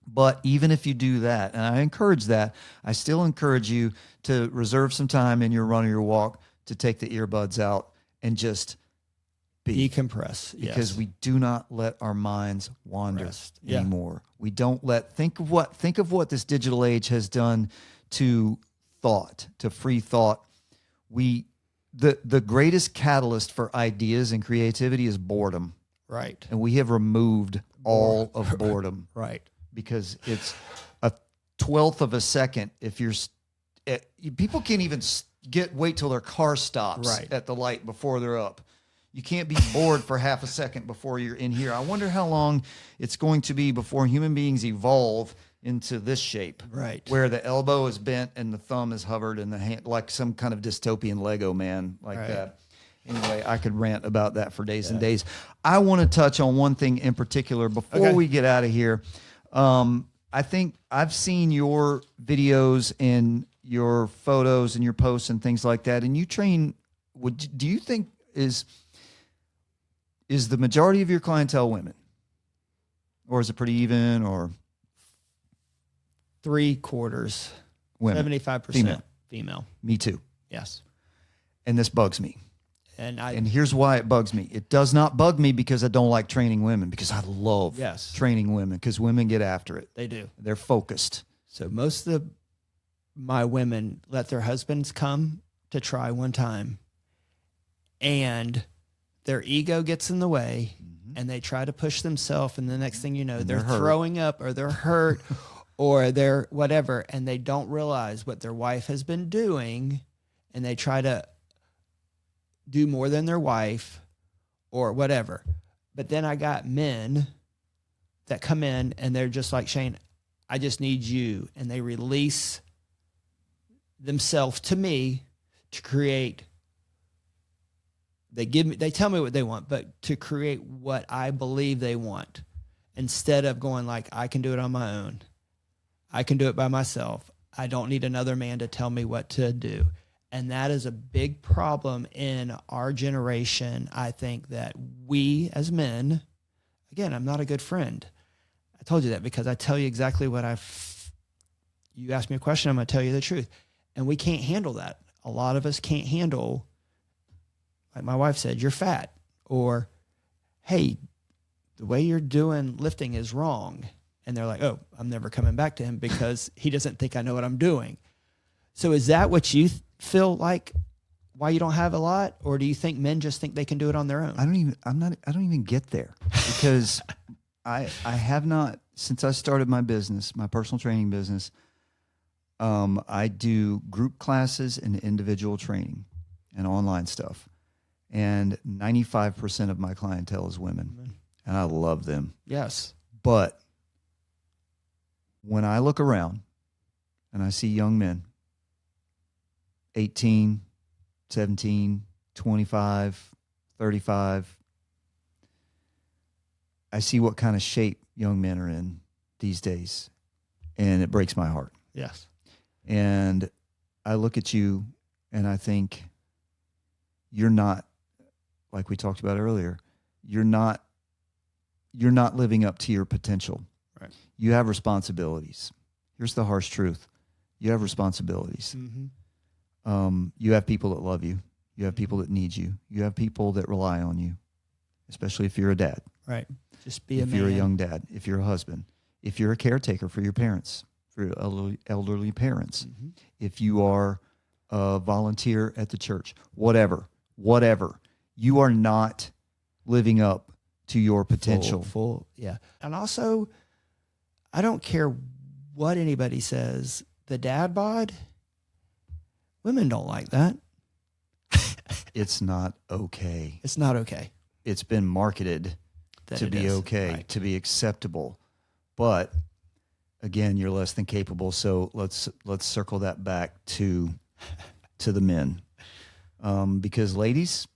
But even if you do that, and I encourage that, I still encourage you to reserve some time in your run or your walk to take the earbuds out and just decompress, because we do not let our minds wander anymore. We don't think of what this digital age has done to thought, to free thought. The greatest catalyst for ideas and creativity is boredom. Right. And we have removed all of boredom. Right. Because it's a 1/12 of a second. If people can't even wait till their car stops at the light before they're up. You can't be bored for half a second before you're in here. I wonder how long it's going to be before human beings evolve into this shape, where the elbow is bent and the thumb is hovered and the hand, like some kind of dystopian Lego man like that. Anyway, I could rant about that for days and days. I want to touch on one thing in particular before we get out of here. I think I've seen your videos and your photos and your posts and things like that, and you train. Do you think is the majority of your clientele women, or is it pretty even, or 3/4 women, 75% female? Me too. Yes. And this bugs me. And here's why it bugs me. It does not bug me because I don't like training women, because I love training women, because women get after it. They do. They're focused. So most of my women let their husbands come to try one time, and their ego gets in the way, and they try to push themselves, and the next thing you know, they're throwing up, or they're hurt, or they're whatever, and they don't realize what their wife has been doing, and they try to do more than their wife or whatever. But then I got men that come in, and they're just like, Shane, I just need you, and they release themselves to me to create. They tell me what they want, but to create what I believe they want, instead of going like, I can do it on my own. I can do it by myself. I don't need another man to tell me what to do. And that is a big problem in our generation. I think that we as men, again, I'm not a good friend. I told you that because I tell you exactly what you ask me a question, I'm going to tell you the truth. And we can't handle that. A lot of us can't handle, like my wife said, you're fat, or, hey, the way you're doing lifting is wrong. And they're like, oh, I'm never coming back to him because he doesn't think I know what I'm doing. So is that what you feel like why you don't have a lot? Or do you think men just think they can do it on their own? I don't even get there, because I have not, since I started my business, my personal training business, I do group classes and individual training and online stuff. And 95% of my clientele is women, and I love them. Yes. But when I look around and I see young men, 18, 17, 25, 35, I see what kind of shape young men are in these days, and it breaks my heart. Yes. And I look at you and I think, you're not, like we talked about earlier, you're not living up to your potential. Right. You have responsibilities. Here's the harsh truth. You have responsibilities. Mm-hmm. You have people that love you. You have people that need you. You have people that rely on you, especially if you're a dad. Right. Just be a man. If you're a young dad, if you're a husband, if you're a caretaker for your parents, for your elderly parents, Mm-hmm. if you are a volunteer at the church, whatever, you are not living up to your potential. Full, yeah. And also, I don't care what anybody says, the dad bod Women don't like that. It's not okay. It's not okay. It's been marketed That to it be is. okay, Right. to be acceptable. But again, you're less than capable. So let's circle that back to the men. Because ladies,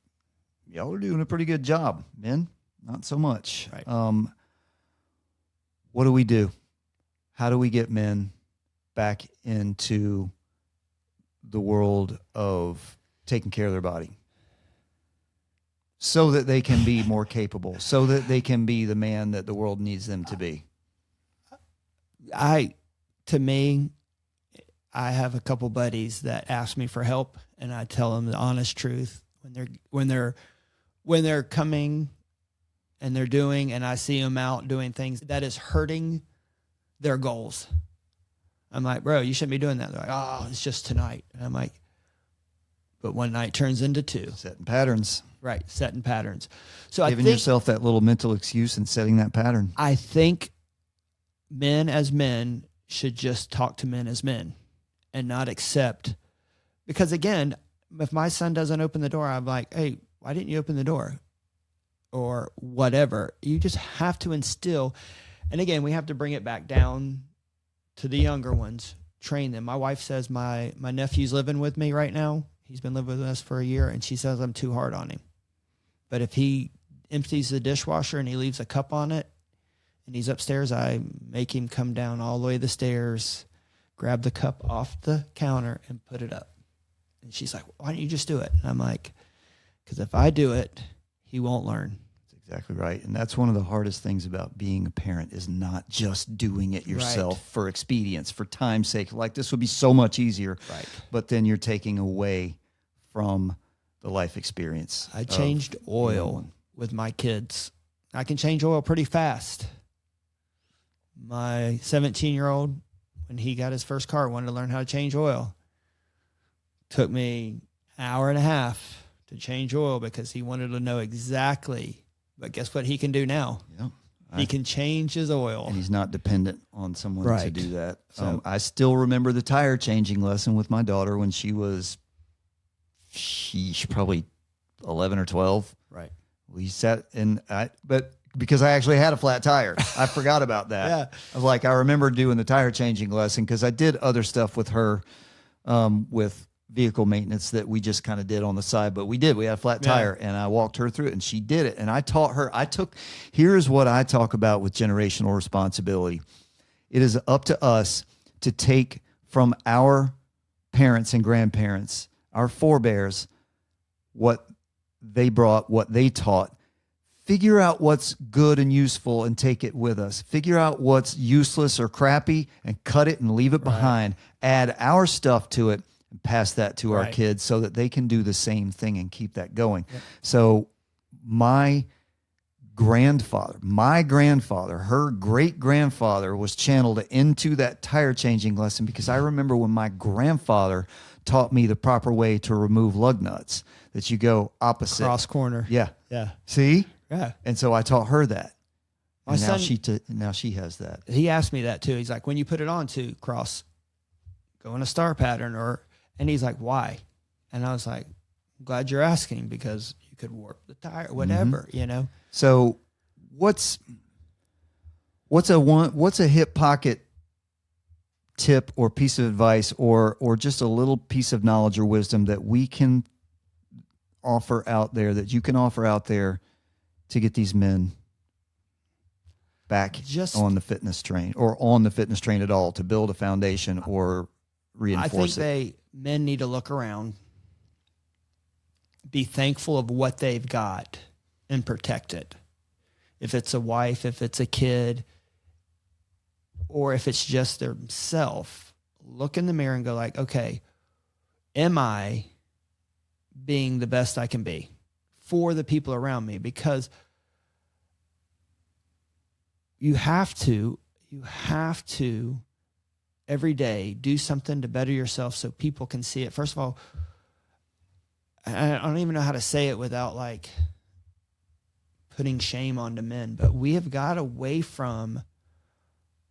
y'all are doing a pretty good job. Men, not so much. Right. What do we do? How do we get men back into the world of taking care of their body so that they can be more capable, so that they can be the man that the world needs them to be? To me, I have a couple buddies that ask me for help, and I tell them the honest truth when they're coming and they're doing, and I see them out doing things that is hurting their goals. I'm like, bro, you shouldn't be doing that. They're like, oh, it's just tonight. And I'm like, but one night turns into two. Setting patterns. Right, setting patterns. So Giving I think yourself that little mental excuse and setting that pattern. I think men as men should just talk to men as men and not accept. Because again, if my son doesn't open the door, I'm like, hey, why didn't you open the door? Or whatever. You just have to instill. And again, we have to bring it back down to the younger ones, train them. My wife says my nephew's living with me right now. He's been living with us for a year, and she says I'm too hard on him. But if he empties the dishwasher and he leaves a cup on it and he's upstairs, I make him come down all the way the stairs, grab the cup off the counter and put it up. And she's like, why don't you just do it? And I'm like, because if I do it, he won't learn. That's exactly right. And that's one of the hardest things about being a parent is not just doing it yourself for expedience, for time's sake. Like, this would be so much easier. Right. But then you're taking away from the life experience. I changed oil with my kids. I can change oil pretty fast. My 17-year-old, when he got his first car, wanted to learn how to change oil. Took me an hour and a half to change oil because he wanted to know exactly. But guess what he can do now? Yeah. He can change his oil. And he's not dependent on someone to Right. do that. So- I still remember the tire changing lesson with my daughter when she's probably 11 or 12. Right. We sat but because I actually had a flat tire, I forgot about that. Yeah. I was like, I remember doing the tire changing lesson because I did other stuff with her, with vehicle maintenance that we just kind of did on the side, but we had a flat tire and I walked her through it and she did it. And I taught her, here's what I talk about with generational responsibility. It is up to us to take from our parents and grandparents, our forebears, what they brought, what they taught. Figure out what's good and useful and take it with us. Figure out what's useless or crappy and cut it and leave it behind. Add our stuff to it and pass that to our kids so that they can do the same thing and keep that going. Yep. So my grandfather, her great-grandfather was channeled into that tire changing lesson because I remember when my grandfather taught me the proper way to remove lug nuts, that you go opposite. Cross corner. Yeah. Yeah. See? Yeah. And so I taught her that. My And son, now she has that. he asked me that too. He's like, when you put it on to cross, go in a star pattern and he's like, why? And I was like, I'm glad you're asking because you could warp the tire, whatever, you know? So what's a hip pocket tip or piece of advice or just a little piece of knowledge or wisdom that we can offer out there, that you can offer out there to get these men back on the fitness train or on the fitness train at all, to build a foundation or reinforce it? Men need to look around, be thankful of what they've got and protect it. If it's a wife, if it's a kid, or if it's just themselves, look in the mirror and go like, okay, am I being the best I can be for the people around me? Because you have to every day do something to better yourself so people can see it. First of all, I don't even know how to say it without like putting shame onto men, but we have got away from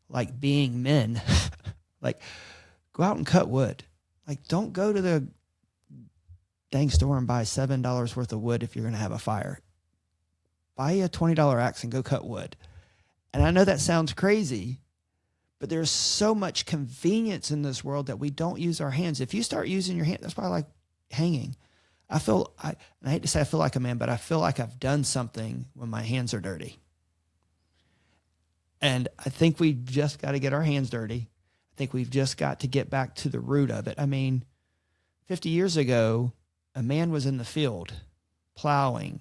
like being men. Like, go out and cut wood. Like, don't go to the dang store and buy $7 worth of wood if you're going to have a fire. Buy a $20 axe and go cut wood. And I know that sounds crazy, but there's so much convenience in this world that we don't use our hands. If you start using your hand, that's why I like hanging. I hate to say I feel like a man, but I feel like I've done something when my hands are dirty. And I think we've just got to get our hands dirty. I think we've just got to get back to the root of it. I mean, 50 years ago, a man was in the field, plowing,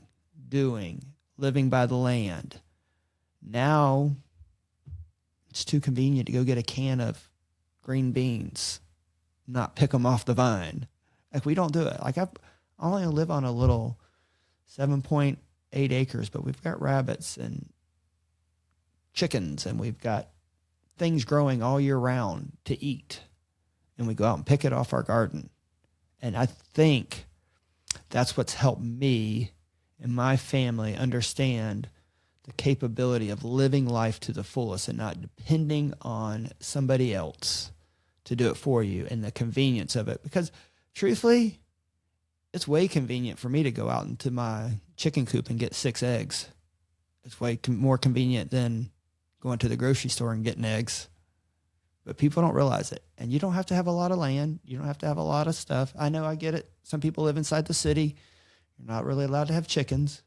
living by the land. Now, it's too convenient to go get a can of green beans, not pick them off the vine. Like, we don't do it. Like, I only live on a little 7.8 acres, but we've got rabbits and chickens, and we've got things growing all year round to eat. And we go out and pick it off our garden. And I think that's what's helped me and my family understand the capability of living life to the fullest and not depending on somebody else to do it for you, and the convenience of it. Because truthfully, it's way convenient for me to go out into my chicken coop and get 6 eggs. It's way more convenient than going to the grocery store and getting eggs. But people don't realize it. And you don't have to have a lot of land. You don't have to have a lot of stuff. I know, I get it. Some people live inside the city. You're not really allowed to have chickens.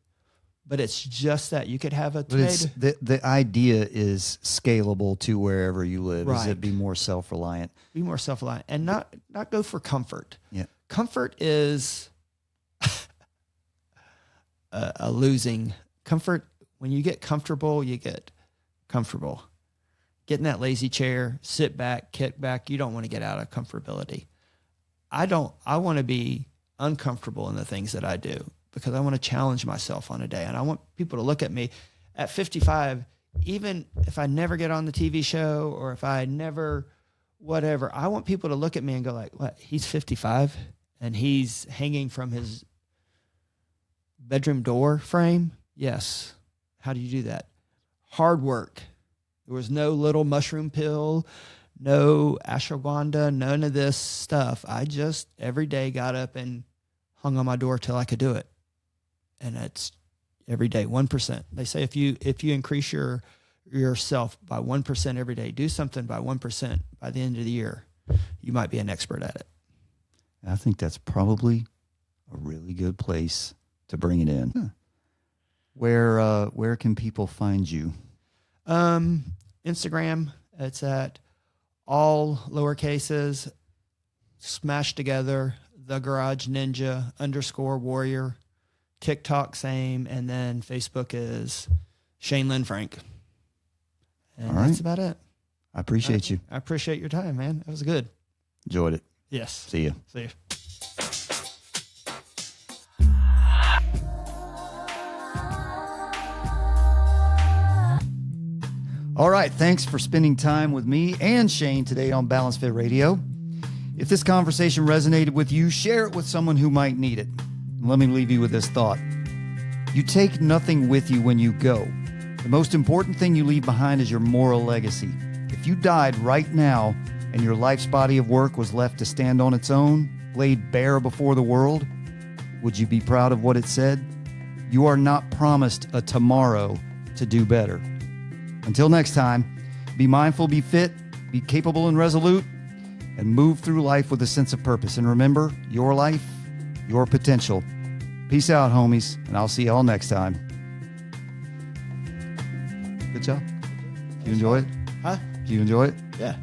But it's just that you could have a tomato. The idea is scalable to wherever you live. Right. Is it be more self-reliant? Be more self-reliant and not go for comfort. Yeah. Comfort is a losing. Comfort, when you get comfortable, you get comfortable. Get in that lazy chair, sit back, kick back. You don't want to get out of comfortability. I want to be uncomfortable in the things that I do, because I want to challenge myself on a day. And I want people to look at me at 55, even if I never get on the TV show or if I never, whatever, I want people to look at me and go like, what, he's 55 and he's hanging from his bedroom door frame? Yes. How do you do that? Hard work. There was no little mushroom pill, no ashwagandha, none of this stuff. I just every day got up and hung on my door till I could do it. And it's every day, 1%. They say if you increase yourself by 1% every day, do something by 1% by the end of the year, you might be an expert at it. I think that's probably a really good place to bring it in. Huh. Where can people find you? Instagram, it's at all lowercases, smashed together, the Garage Ninja _warrior. TikTok, same. And then Facebook is Shane Lynn Frank. And all right. That's about it. I appreciate you. I appreciate your time, man. That was good. Enjoyed it. Yes. See you. See you. All right. Thanks for spending time with me and Shane today on Balance Fit Radio. If this conversation resonated with you, share it with someone who might need it. And let me leave you with this thought. You take nothing with you when you go. The most important thing you leave behind is your moral legacy. If you died right now and your life's body of work was left to stand on its own, laid bare before the world, would you be proud of what it said? You are not promised a tomorrow to do better. Until next time, be mindful, be fit, be capable and resolute, and move through life with a sense of purpose. And remember, your life, your potential. Peace out, homies, and I'll see you all next time. Good job. Did you enjoy it? Huh? Did you enjoy it? Yeah.